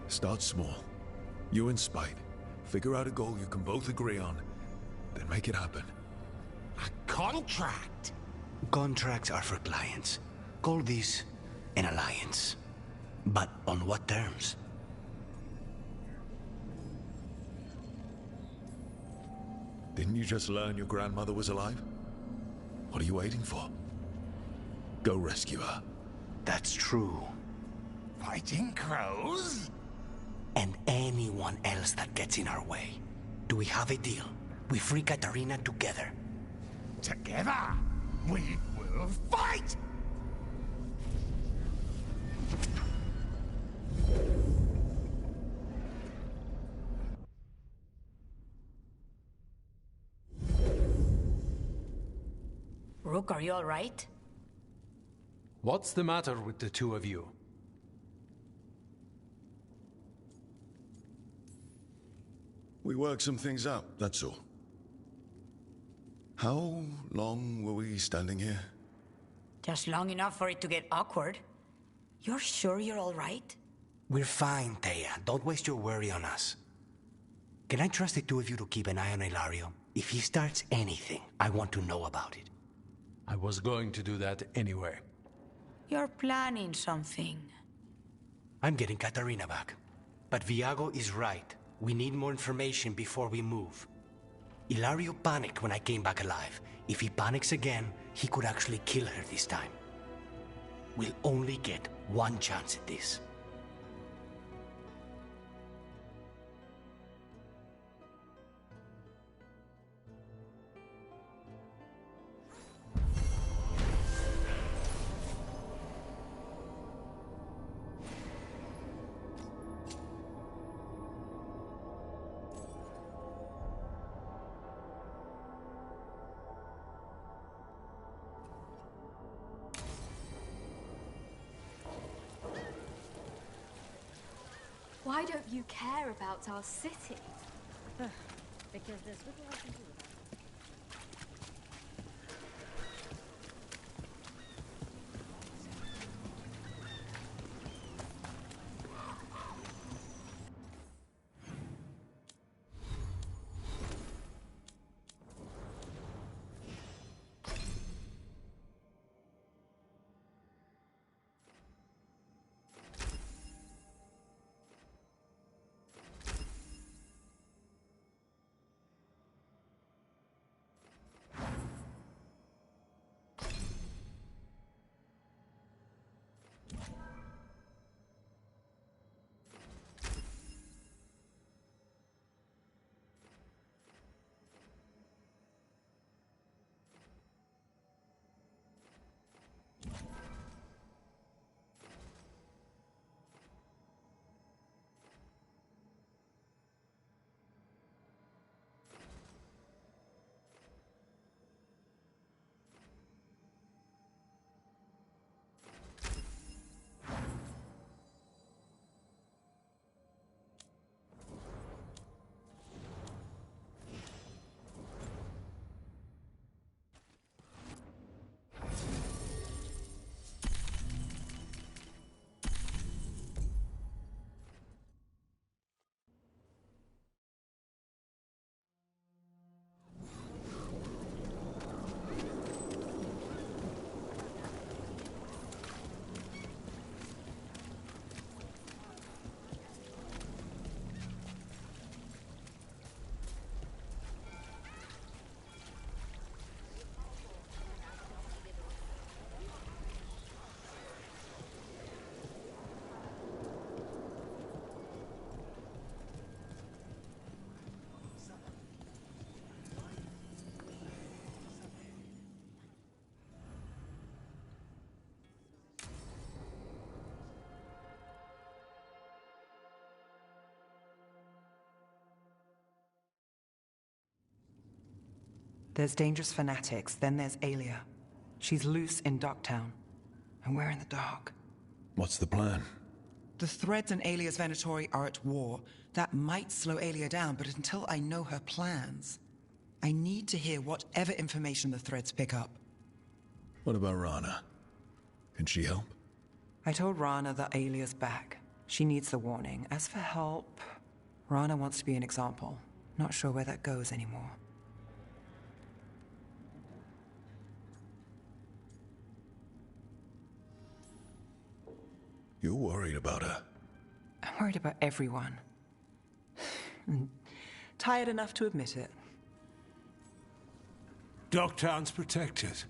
Start small. You and Spite. Figure out a goal you can both agree on, then make it happen. A contract? Contracts are for clients. Call this an alliance. But on what terms? Didn't you just learn your grandmother was alive? What are you waiting for? Go rescue her. That's true. Fighting crows? And anyone else that gets in our way. Do we have a deal? We free Katarina together. Together, we will fight! Rook, are you all right? What's the matter with the two of you? We worked some things out, that's all. How long were we standing here? Just long enough for it to get awkward. You're sure you're all right? We're fine, Thea. Don't waste your worry on us. Can I trust the two of you to keep an eye on Ilario? If he starts anything, I want to know about it. I was going to do that anyway. You're planning something. I'm getting Katarina back. But Viago is right. We need more information before we move. Ilario panicked when I came back alive. If he panics again, he could actually kill her this time. We'll only get one chance at this. Why don't you care about our city? Because there's little I can do about it. There's dangerous fanatics, then there's Alia. She's loose in Docktown, and we're in the dark. What's the plan? The Threads and Alia's Venatori are at war. That might slow Alia down, but until I know her plans, I need to hear whatever information the Threads pick up. What about Rana? Can she help? I told Rana that Alia's back. She needs the warning. As for help, Rana wants to be an example. Not sure where that goes anymore. You're worried about her. I'm worried about everyone. Tired enough to admit it. Docktown's protected.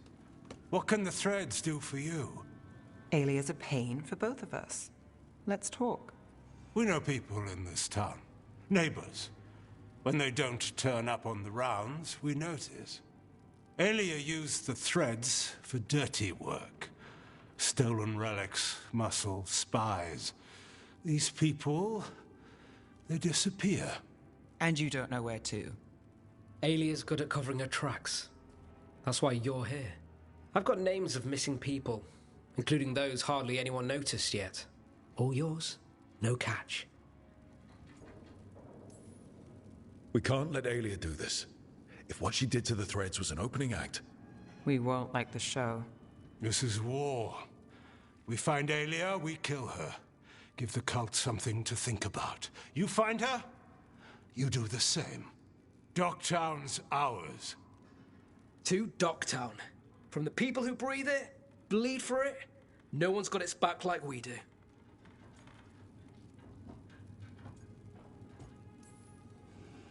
What can the Threads do for you? Alia's a pain for both of us. Let's talk. We know people in this town. Neighbors. When they don't turn up on the rounds, we notice. Alia used the threads for dirty work. Stolen relics, muscle, spies. These people, they disappear. And you don't know where to? Alia's good at covering her tracks. That's why you're here. I've got names of missing people, including those hardly anyone noticed yet. All yours, no catch. We can't let Alia do this. If what she did to the threads was an opening act... We won't like the show. This is war. We find Alia, we kill her. Give the cult something to think about. You find her, you do the same. Docktown's ours. To Docktown. From the people who breathe it, bleed for it, no one's got its back like we do.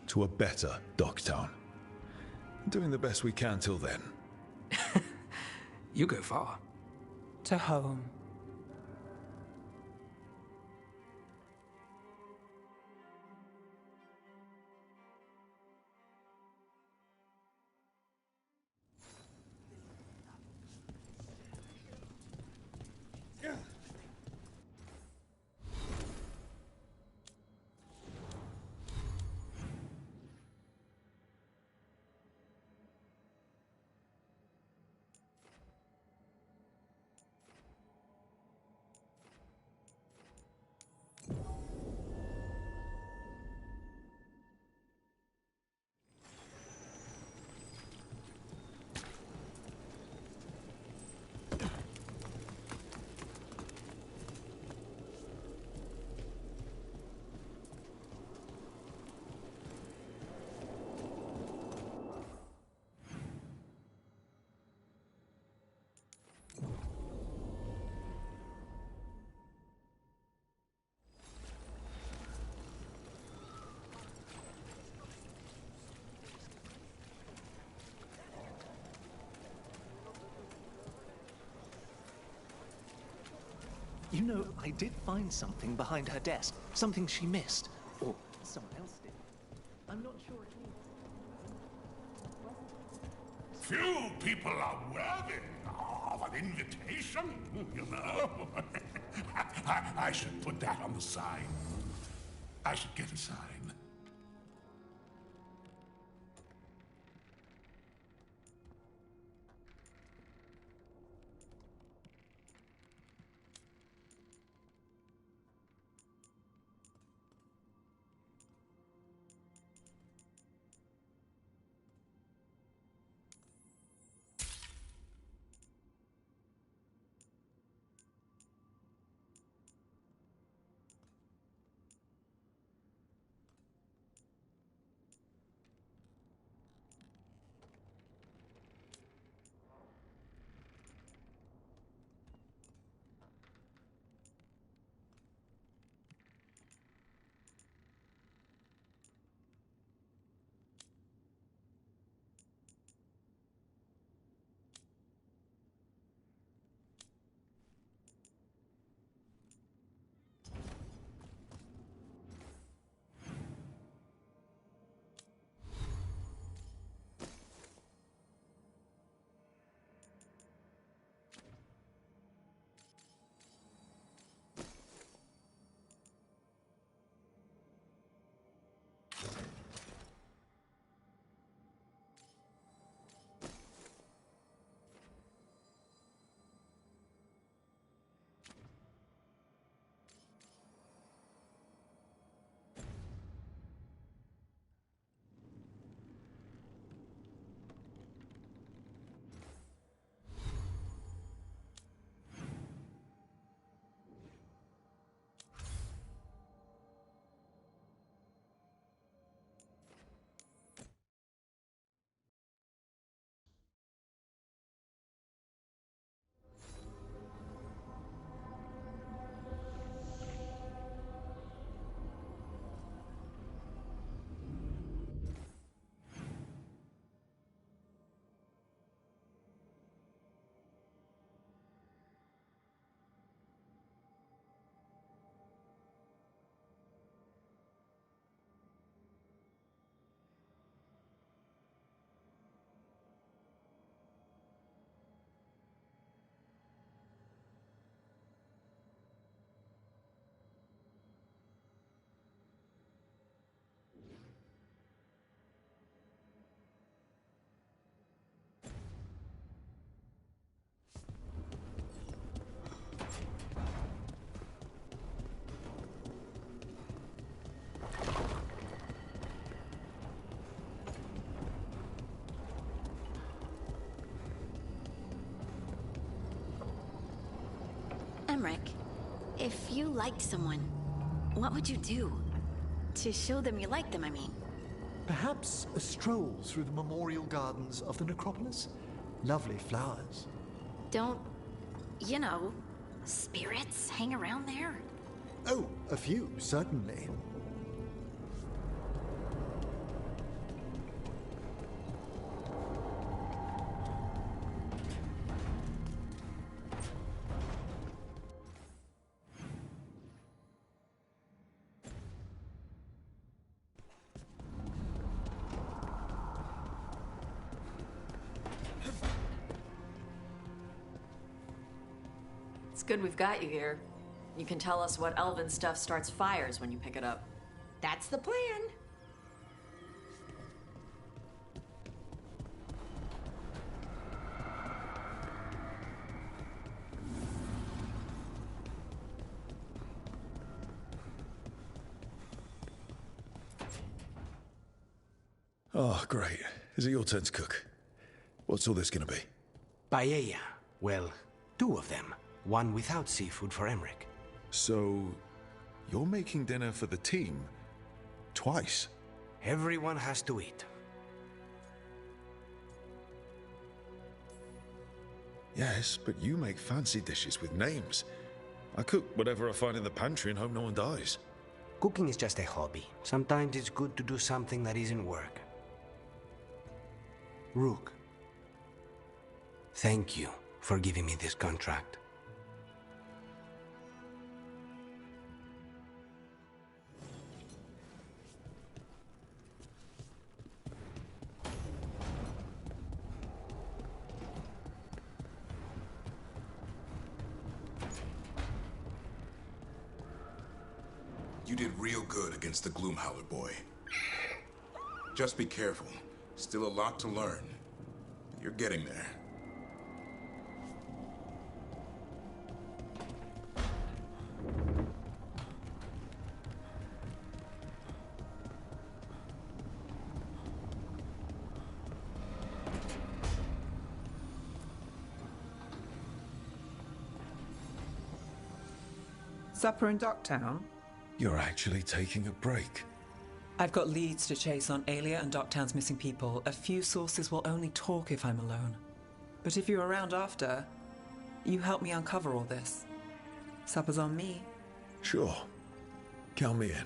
To a better Docktown. Doing the best we can till then. You go far. To home. You know, I did find something behind her desk. Something she missed. Or someone else did. I'm not sure at all. Few people are worthy of an invitation, you know. I should put that on the sign. I should get a sign. Emmerich, if you liked someone, what would you do? To show them you like them, I mean. Perhaps a stroll through the memorial gardens of the necropolis? Lovely flowers. Don't, you know, spirits hang around there? Oh, a few, certainly. It's good we've got you here. You can tell us what elven stuff starts fires when you pick it up. That's the plan. Oh, great. Is it your turn to cook? What's all this gonna be? Paella. Well, two of them. One without seafood for Emmerich. So, you're making dinner for the team twice? Everyone has to eat. Yes, but you make fancy dishes with names. I cook whatever I find in the pantry and hope no one dies. Cooking is just a hobby. Sometimes it's good to do something that isn't work. Rook, thank you for giving me this contract. You did real good against the Gloomhowler boy. Just be careful. Still a lot to learn. You're getting there. Supper in Docktown? You're actually taking a break. I've got leads to chase on Alia and Docktown's missing people. A few sources will only talk if I'm alone. But if you're around after, you help me uncover all this. Supper's on me. Sure. Count me in.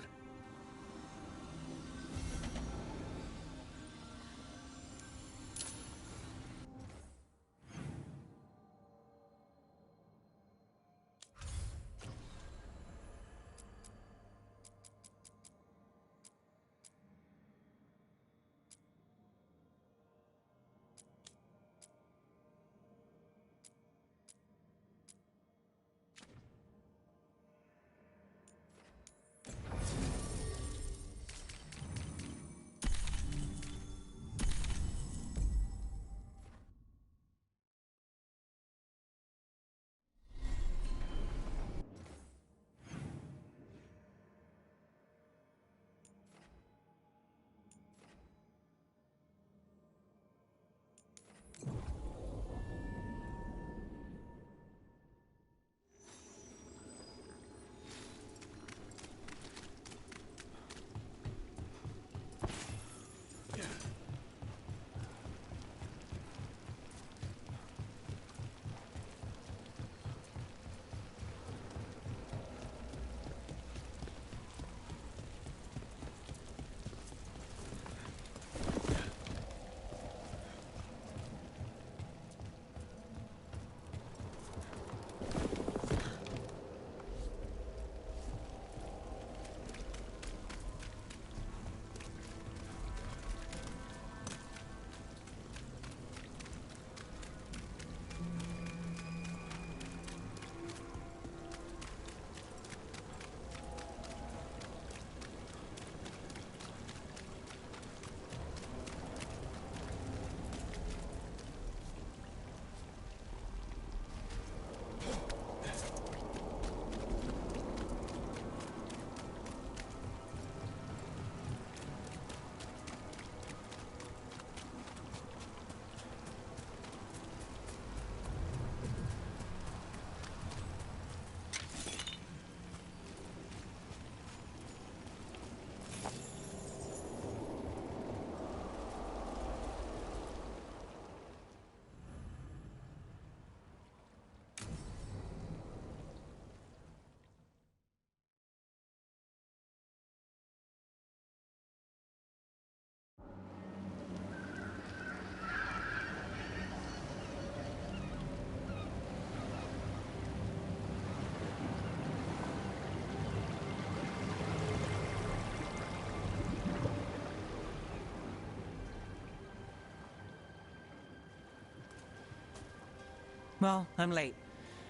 Well, I'm late.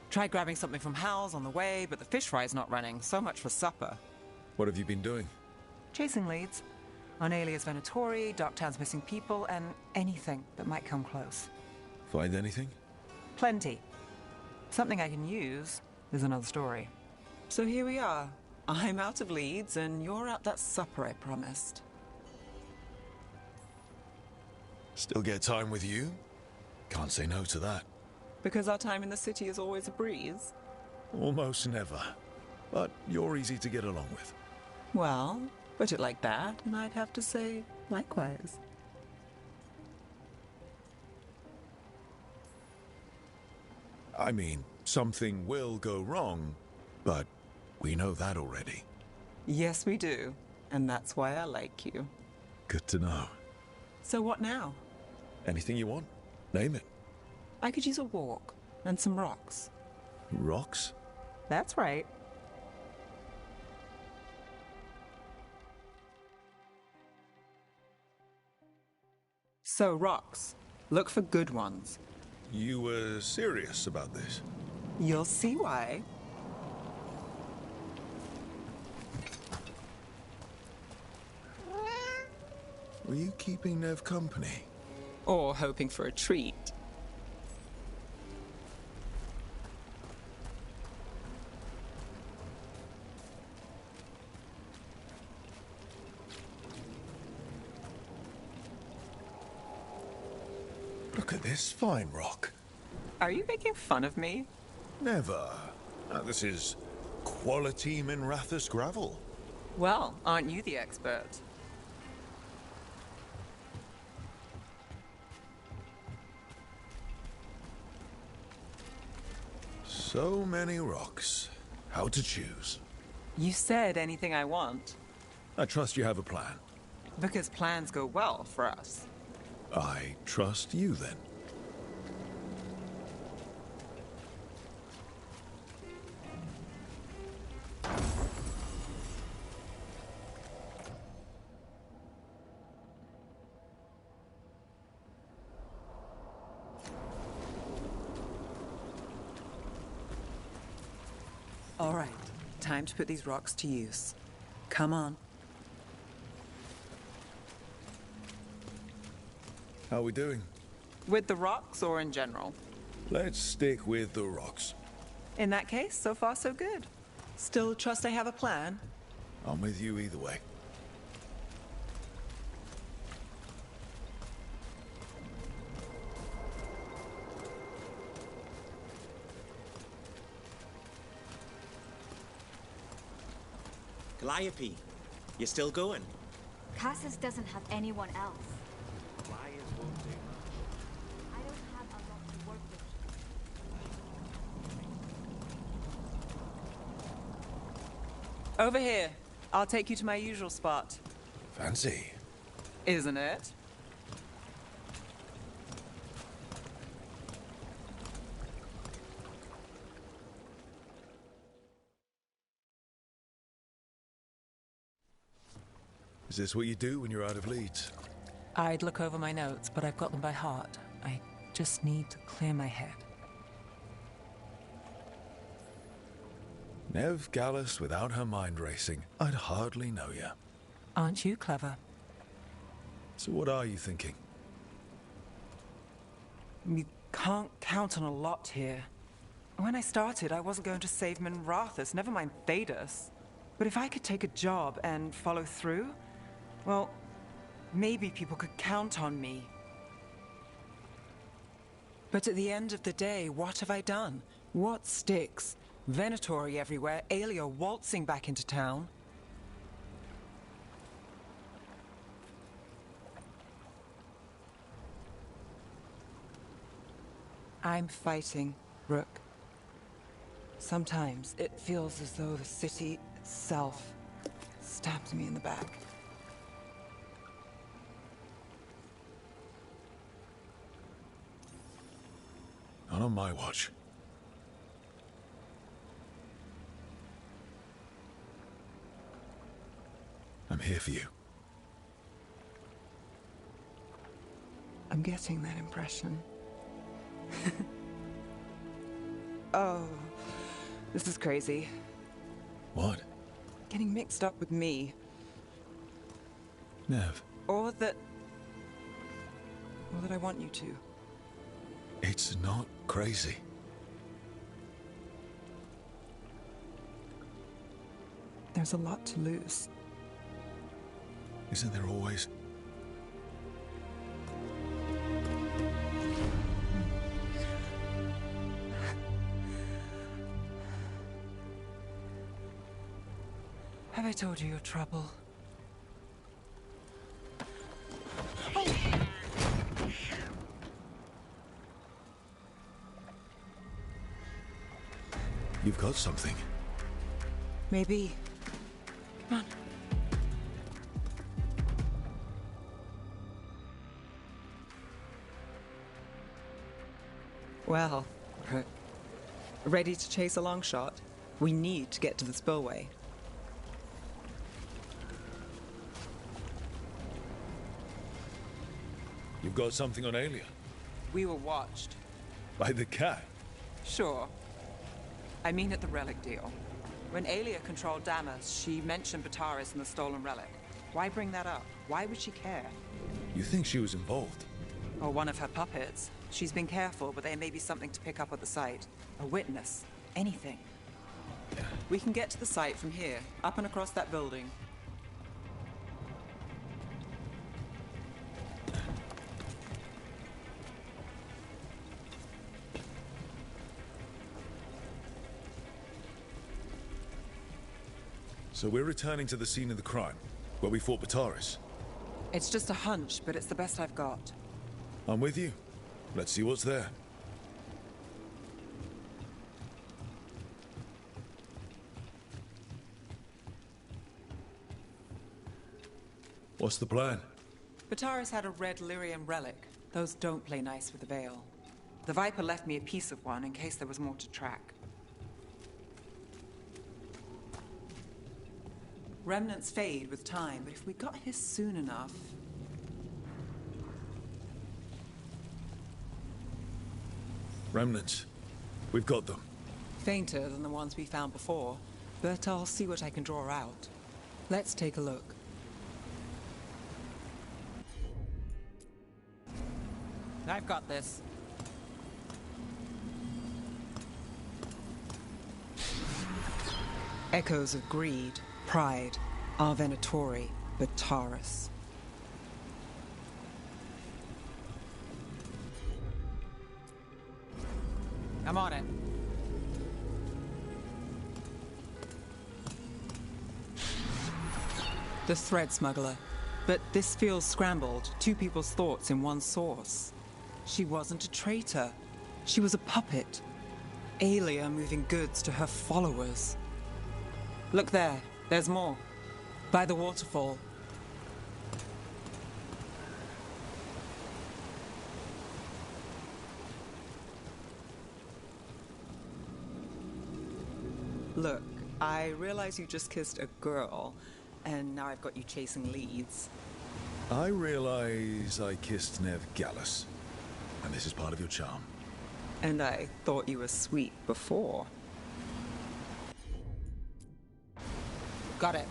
Tried grabbing something from Hal's on the way, but the fish fry's not running. So much for supper. What have you been doing? Chasing leads. On Alias Venatori, Darktown's missing people, and anything that might come close. Find anything? Plenty. Something I can use is another story. So here we are. I'm out of leads, and you're at that supper I promised. Still get time with you? Can't say no to that. Because our time in the city is always a breeze? Almost never. But you're easy to get along with. Well, put it like that, and I'd have to say likewise. I mean, something will go wrong, but we know that already. Yes, we do. And that's why I like you. Good to know. So what now? Anything you want? Name it. I could use a walk and some rocks. Rocks? That's right. So, rocks. Look for good ones. You were serious about this? You'll see why. Were you keeping Nev company? Or hoping for a treat. Look at this fine rock. Are you making fun of me? Never. This is quality Minrathus gravel. Well, aren't you the expert? So many rocks. How to choose? You said anything I want. I trust you have a plan. Because plans go well for us. I trust you then. All right, time to put these rocks to use. Come on. How are we doing? With the rocks or in general? Let's stick with the rocks. In that case, so far so good. Still trust I have a plan? I'm with you either way. Calliope, you still going? Cassis doesn't have anyone else. Flyers won't do much. I don't have a lot to work with. Over here. I'll take you to my usual spot. Fancy. Isn't it? Is this what you do when you're out of leads? I'd look over my notes, but I've got them by heart. I just need to clear my head. Nev Gallus without her mind racing. I'd hardly know you. Aren't you clever? So what are you thinking? You can't count on a lot here. When I started, I wasn't going to save Minrathus, never mind Thedas. But if I could take a job and follow through, well, maybe people could count on me. But at the end of the day, what have I done? What sticks? Venatori everywhere, Aelia waltzing back into town. I'm fighting, Rook. Sometimes it feels as though the city itself stabs me in the back. Not on my watch. I'm here for you. I'm getting that impression. Oh, this is crazy. What? Getting mixed up with me. Nev, Or that I want you to. it's not crazy. There's a lot to lose. Isn't there always? Have I told you your trouble? You've got something. Maybe. Come on. Well, ready to chase a long shot? We need to get to the spillway. You've got something on Aelia? We were watched. By the cat? Sure. I mean at the relic deal. When Aelia controlled Damas, she mentioned Bataris and the stolen relic. Why bring that up? Why would she care? You think she was involved? Or one of her puppets. She's been careful, but there may be something to pick up at the site. A witness. Anything. We can get to the site from here, up and across that building. So we're returning to the scene of the crime, where we fought Bataris. It's just a hunch, but it's the best I've got. I'm with you. Let's see what's there. What's the plan? Bataris had a red lyrium relic. Those don't play nice with the Veil. The Viper left me a piece of one in case there was more to track. Remnants fade with time, but if we got here soon enough... Remnants. We've got them. Fainter than the ones we found before, but I'll see what I can draw out. Let's take a look. I've got this. Echoes of greed, pride, our Venatori, Bataris. I'm on it. The thread smuggler. But this feels scrambled. Two people's thoughts in one source. She wasn't a traitor. She was a puppet. Aelia moving goods to her followers. Look there. There's more. By the waterfall. Look, I realize you just kissed a girl, and now I've got you chasing leads. I realize I kissed Nev Gallus, and this is part of your charm. And I thought you were sweet before. Got it.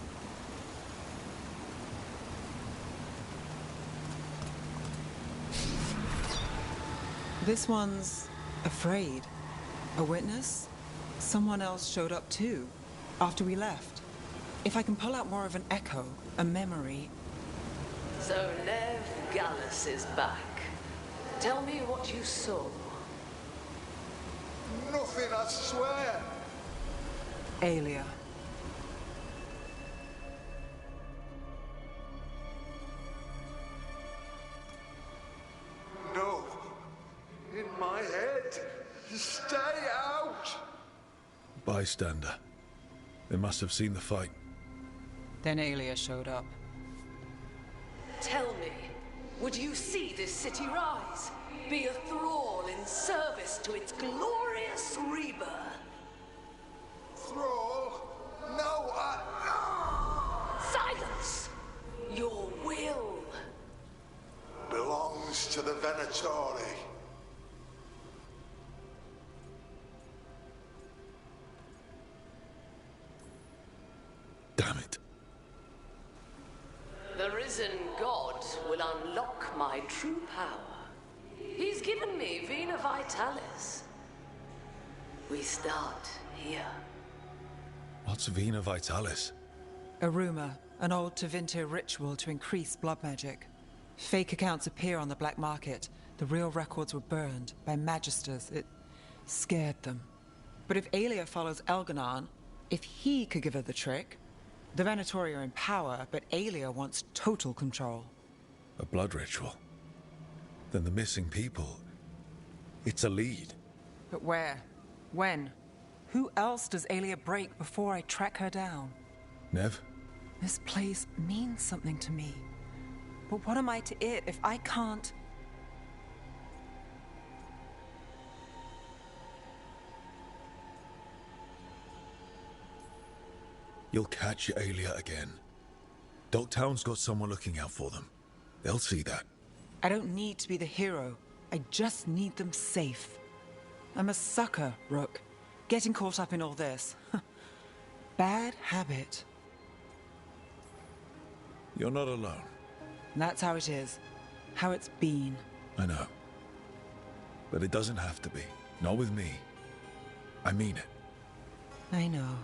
This one's afraid. A witness? Someone else showed up too, after we left. If I can pull out more of an echo, a memory... So Nev Gallus is back. Tell me what you saw. Nothing, I swear. Aelia. No. In my head. Stay out. Bystander. They must have seen the fight. Then Aelia showed up. Tell me, would you see this city rise? Be a thrall in service to its glorious rebirth? Thrall? No, Silence! Your will belongs to the Venatori. damn it. The risen god will unlock my true power. He's given me Vena Vitalis. We start here. What's Vena Vitalis? A rumor, an old Tevinter ritual to increase blood magic. Fake accounts appear on the black market. The real records were burned by magisters. It scared them. But if Aelia follows Elganon, if he could give her the trick, the Venatori are in power, but Aelia wants total control. A blood ritual? Then the missing people... it's a lead. But where? When? Who else does Aelia break before I track her down? Nev? This place means something to me. But what am I to it if I can't... You'll catch Aelia again. Dogtown's got someone looking out for them. They'll see that. I don't need to be the hero. I just need them safe. I'm a sucker, Rook. Getting caught up in all this. Bad habit. You're not alone. That's how it is. How it's been. I know. But it doesn't have to be. Not with me. I mean it. I know.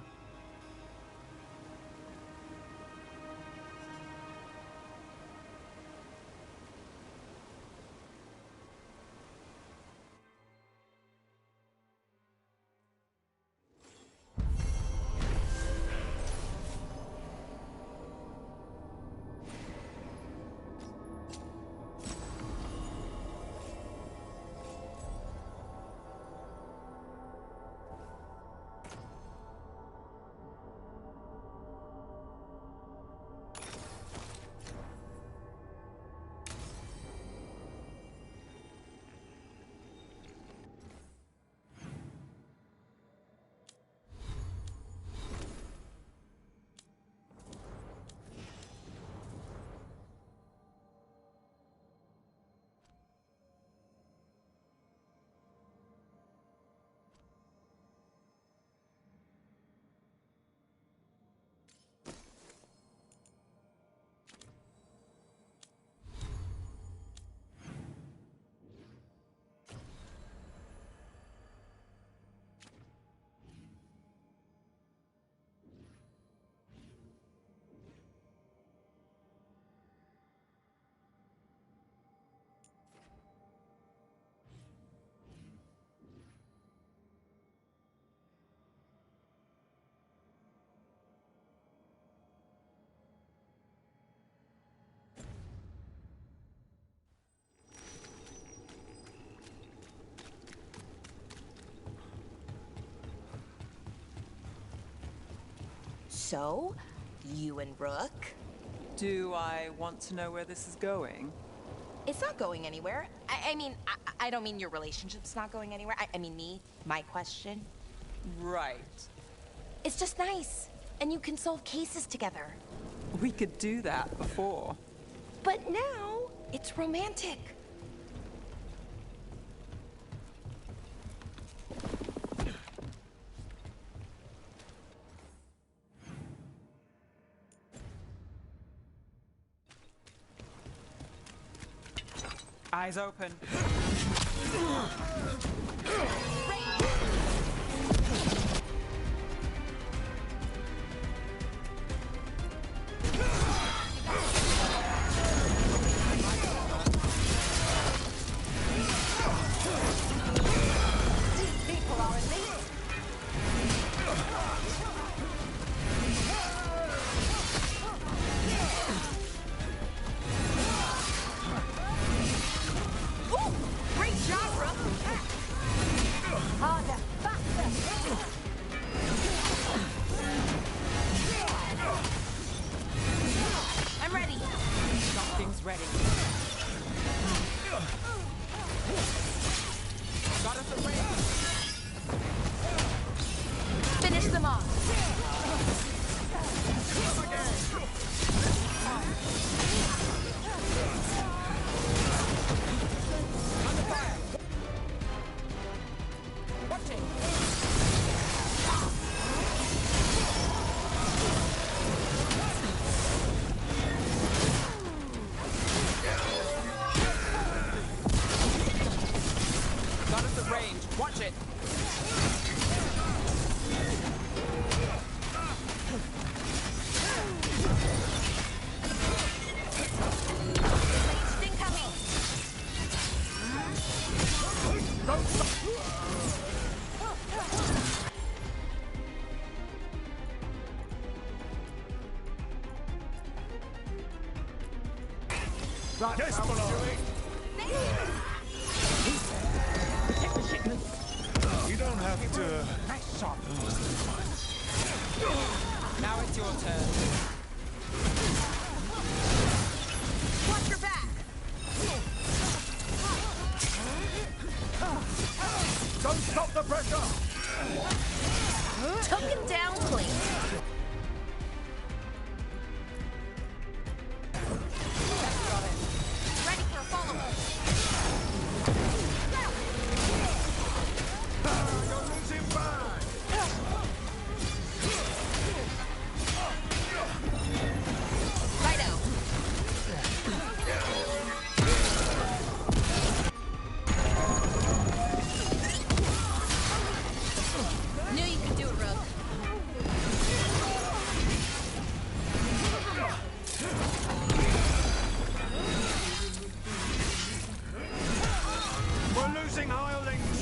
So, you and Rook? Do I want to know where this is going? It's not going anywhere. I mean, I don't mean your relationship's not going anywhere. I mean me, my question. Right. It's just nice. And you can solve cases together. We could do that before. But now, it's romantic. Eyes open. Great job, Rook. Right, Yes, how my we lord. doing? Protect the shipment. You don't have to... Nice shot. Now it's your turn. Watch your back! Don't stop the pressure! Took him down clean. Ready for a follow-up. You're losing bad! Righto. Knew you could do it, Rook. We're losing hirelings!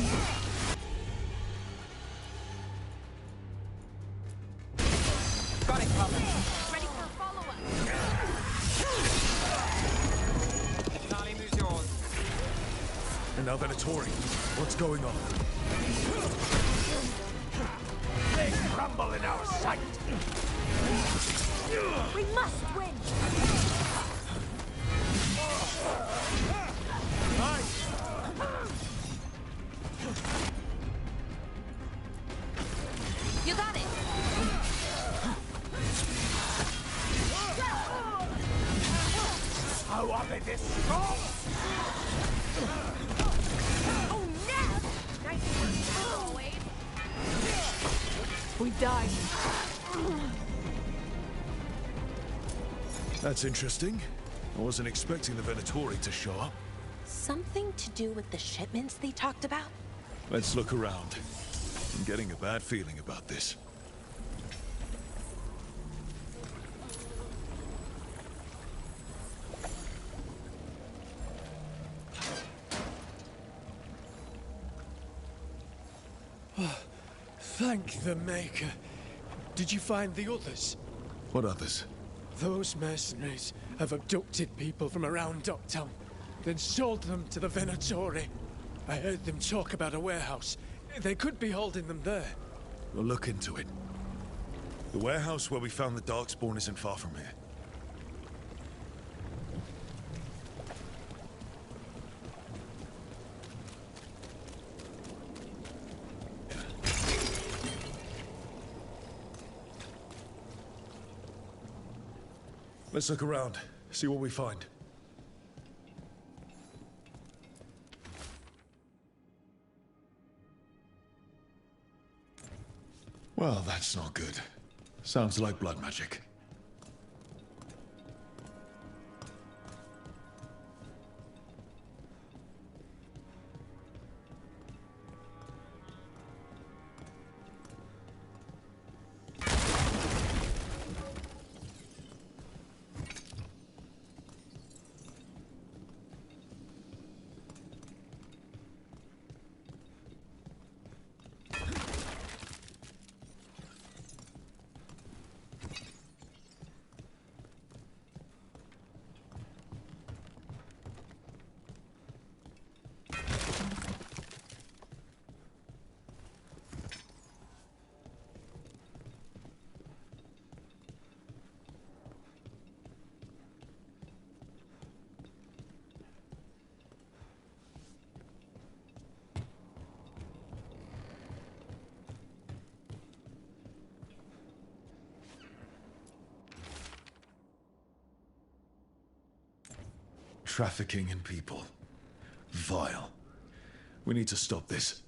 Got it covered. Ready for a follow-up. Charlie, move's yours. And now Venatori. What's going on? They crumble in our sight! We must win! You got it. How are they this strong? Oh, no! Nice work, Wade. We died. That's interesting. I wasn't expecting the Venatori to show up. Something to do with the shipments they talked about? Let's look around. I'm getting a bad feeling about this. Thank the Maker. Did you find the others? What others? Those mercenaries have abducted people from around Docktown, then sold them to the Venatori. I heard them talk about a warehouse. They could be holding them there. We'll look into it. The warehouse where we found the Darkspawn isn't far from here. Let's look around, see what we find. Well, that's not good. Sounds like blood magic. Trafficking in people. Vile. We need to stop this.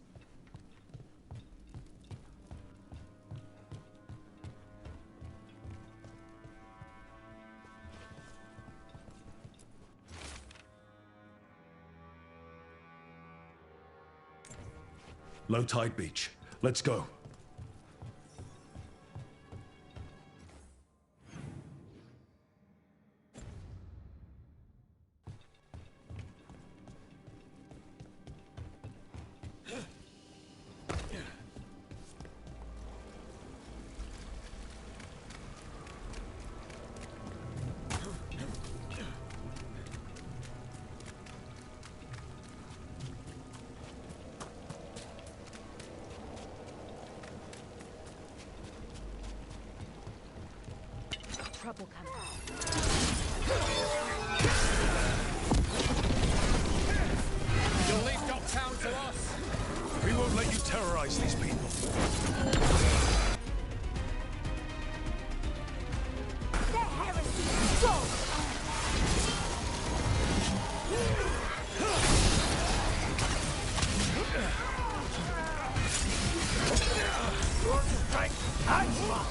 Low tide beach. Let's go. trouble coming. You'll leave Docktown to us. We won't let you terrorize these people. Their heresy is so. Your strength and luck.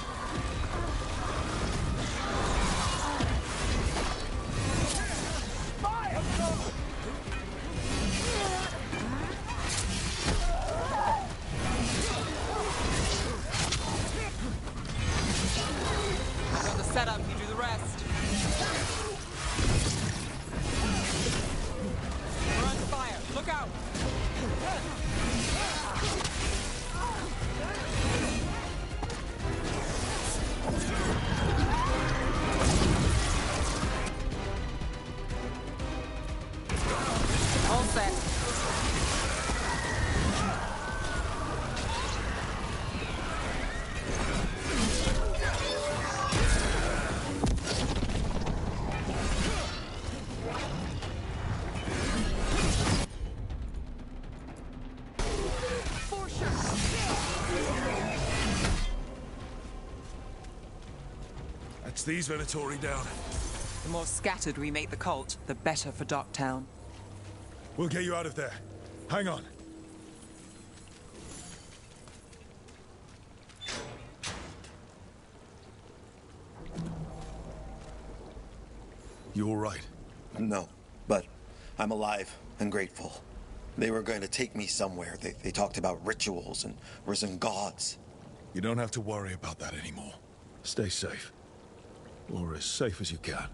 Got the setup, you do the rest. We're under fire. Look out! All set. That's these Venatori down. The more scattered we make the cult, the better for Docktown. We'll get you out of there. Hang on. You all right? No, but I'm alive and grateful. They were going to take me somewhere. They talked about rituals and risen gods. You don't have to worry about that anymore. Stay safe. Or as safe as you can.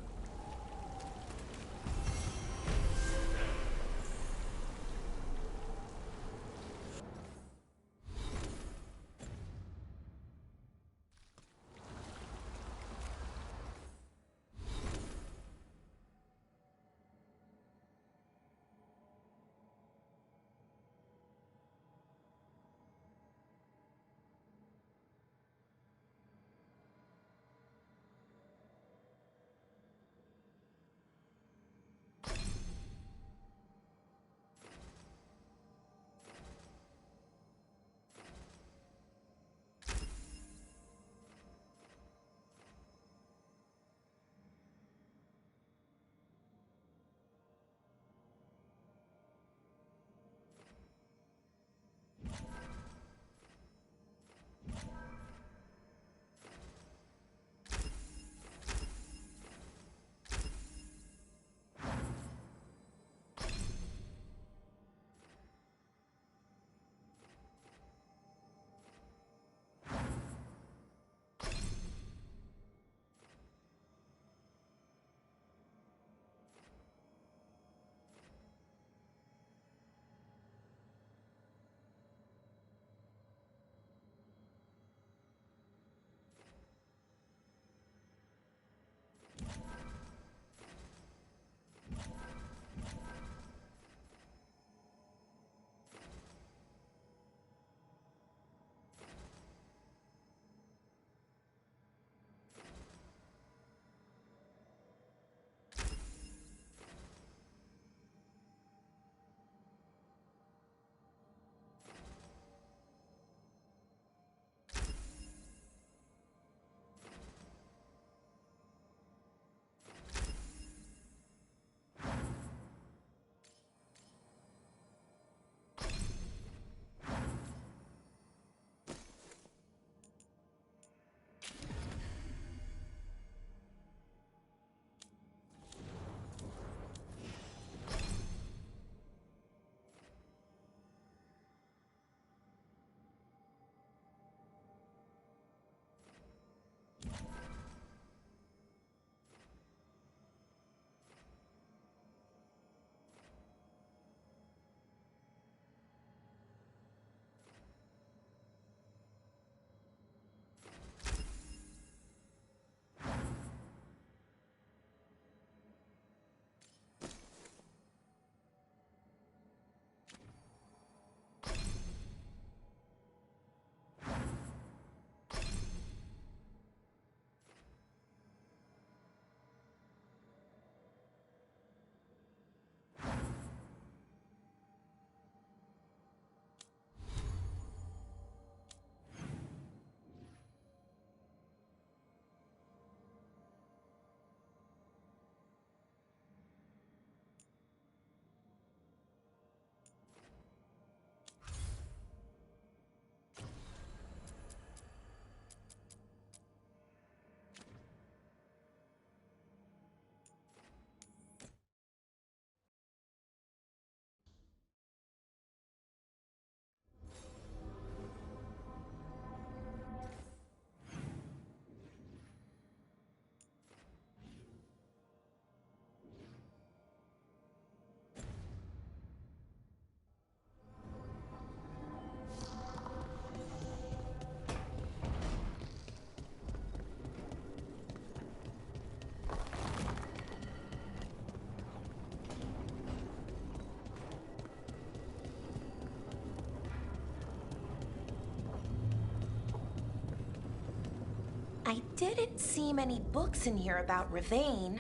I didn't see many books in here about Ravane.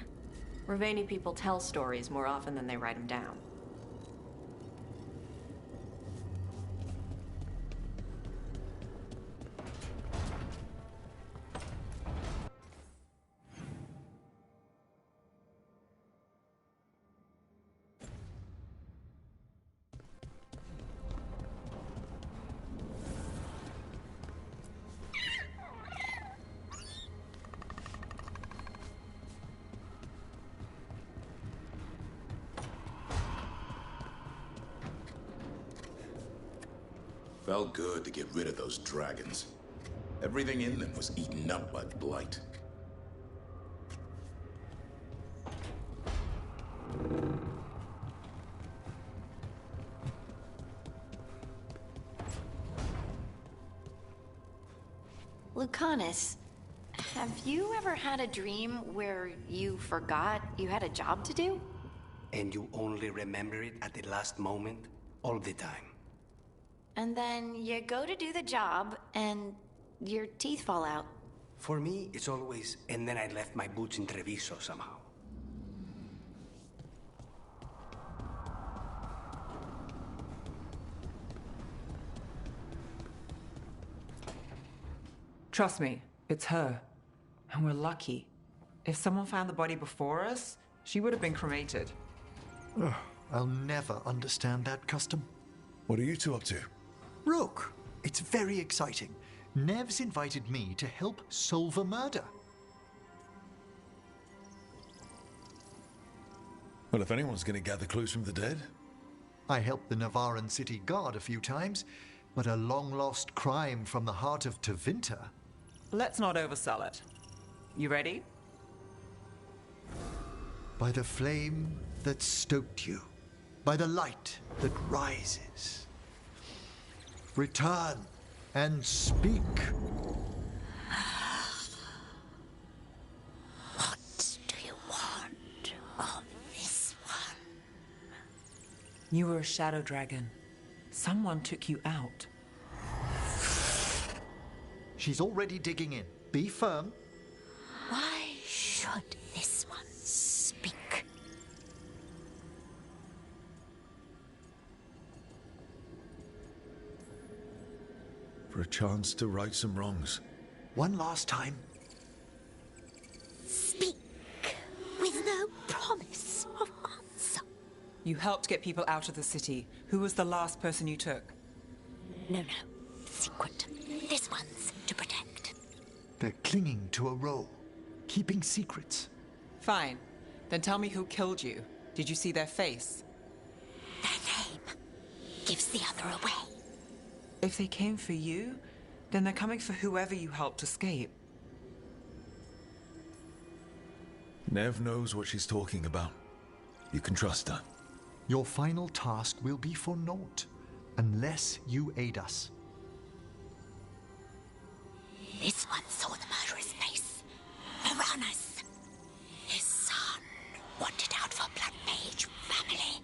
Ravani people tell stories more often than they write them down. Felt good to get rid of those dragons. Everything in them was eaten up by blight. Lucanus, have you ever had a dream where you forgot you had a job to do? And you only remember it at the last moment? All the time. And then you go to do the job, and your teeth fall out. For me, it's always, and then I left my boots in Treviso somehow. Trust me, it's her. And we're lucky. If someone found the body before us, she would have been cremated. Ugh, I'll never understand that custom. What are you two up to? Rook, it's very exciting. Nev's invited me to help solve a murder. Well, if anyone's going to gather clues from the dead. I helped the Navaran city guard a few times, but a long-lost crime from the heart of Tevinter. Let's not oversell it. You ready? By the flame that stoked you, by the light that rises. Return and speak. What do you want of this one? You were a shadow dragon. Someone took you out. She's already digging in. Be firm. Why should this one speak? For a chance to right some wrongs. One last time. Speak with no promise of answer. You helped get people out of the city. Who was the last person you took? No. Secret. This one's to protect. They're clinging to a role, keeping secrets. Fine. Then tell me who killed you. Did you see their face? Their name gives the other away. If they came for you, then they're coming for whoever you helped escape. Nev knows what she's talking about. You can trust her. Your final task will be for naught, unless you aid us. This one saw the murderer's face. Varanus. His son wanted out for Blood Mage family.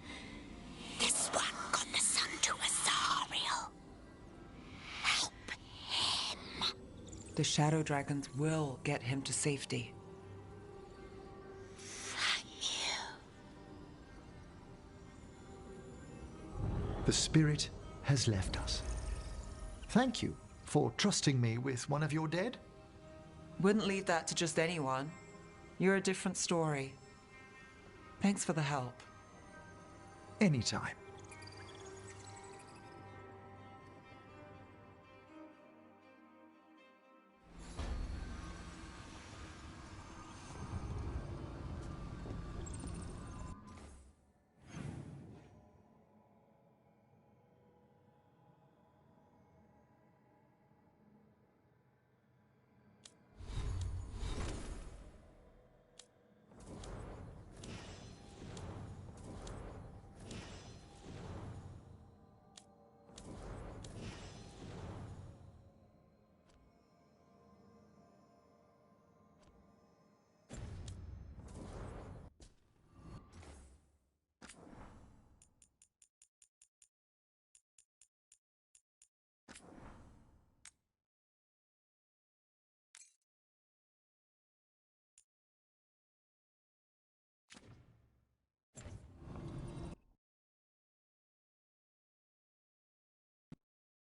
This one got the son to Azariel. Help him. The shadow dragons will get him to safety. Thank you. The spirit has left us. Thank you for trusting me with one of your dead. Wouldn't leave that to just anyone. You're a different story. Thanks for the help. Anytime.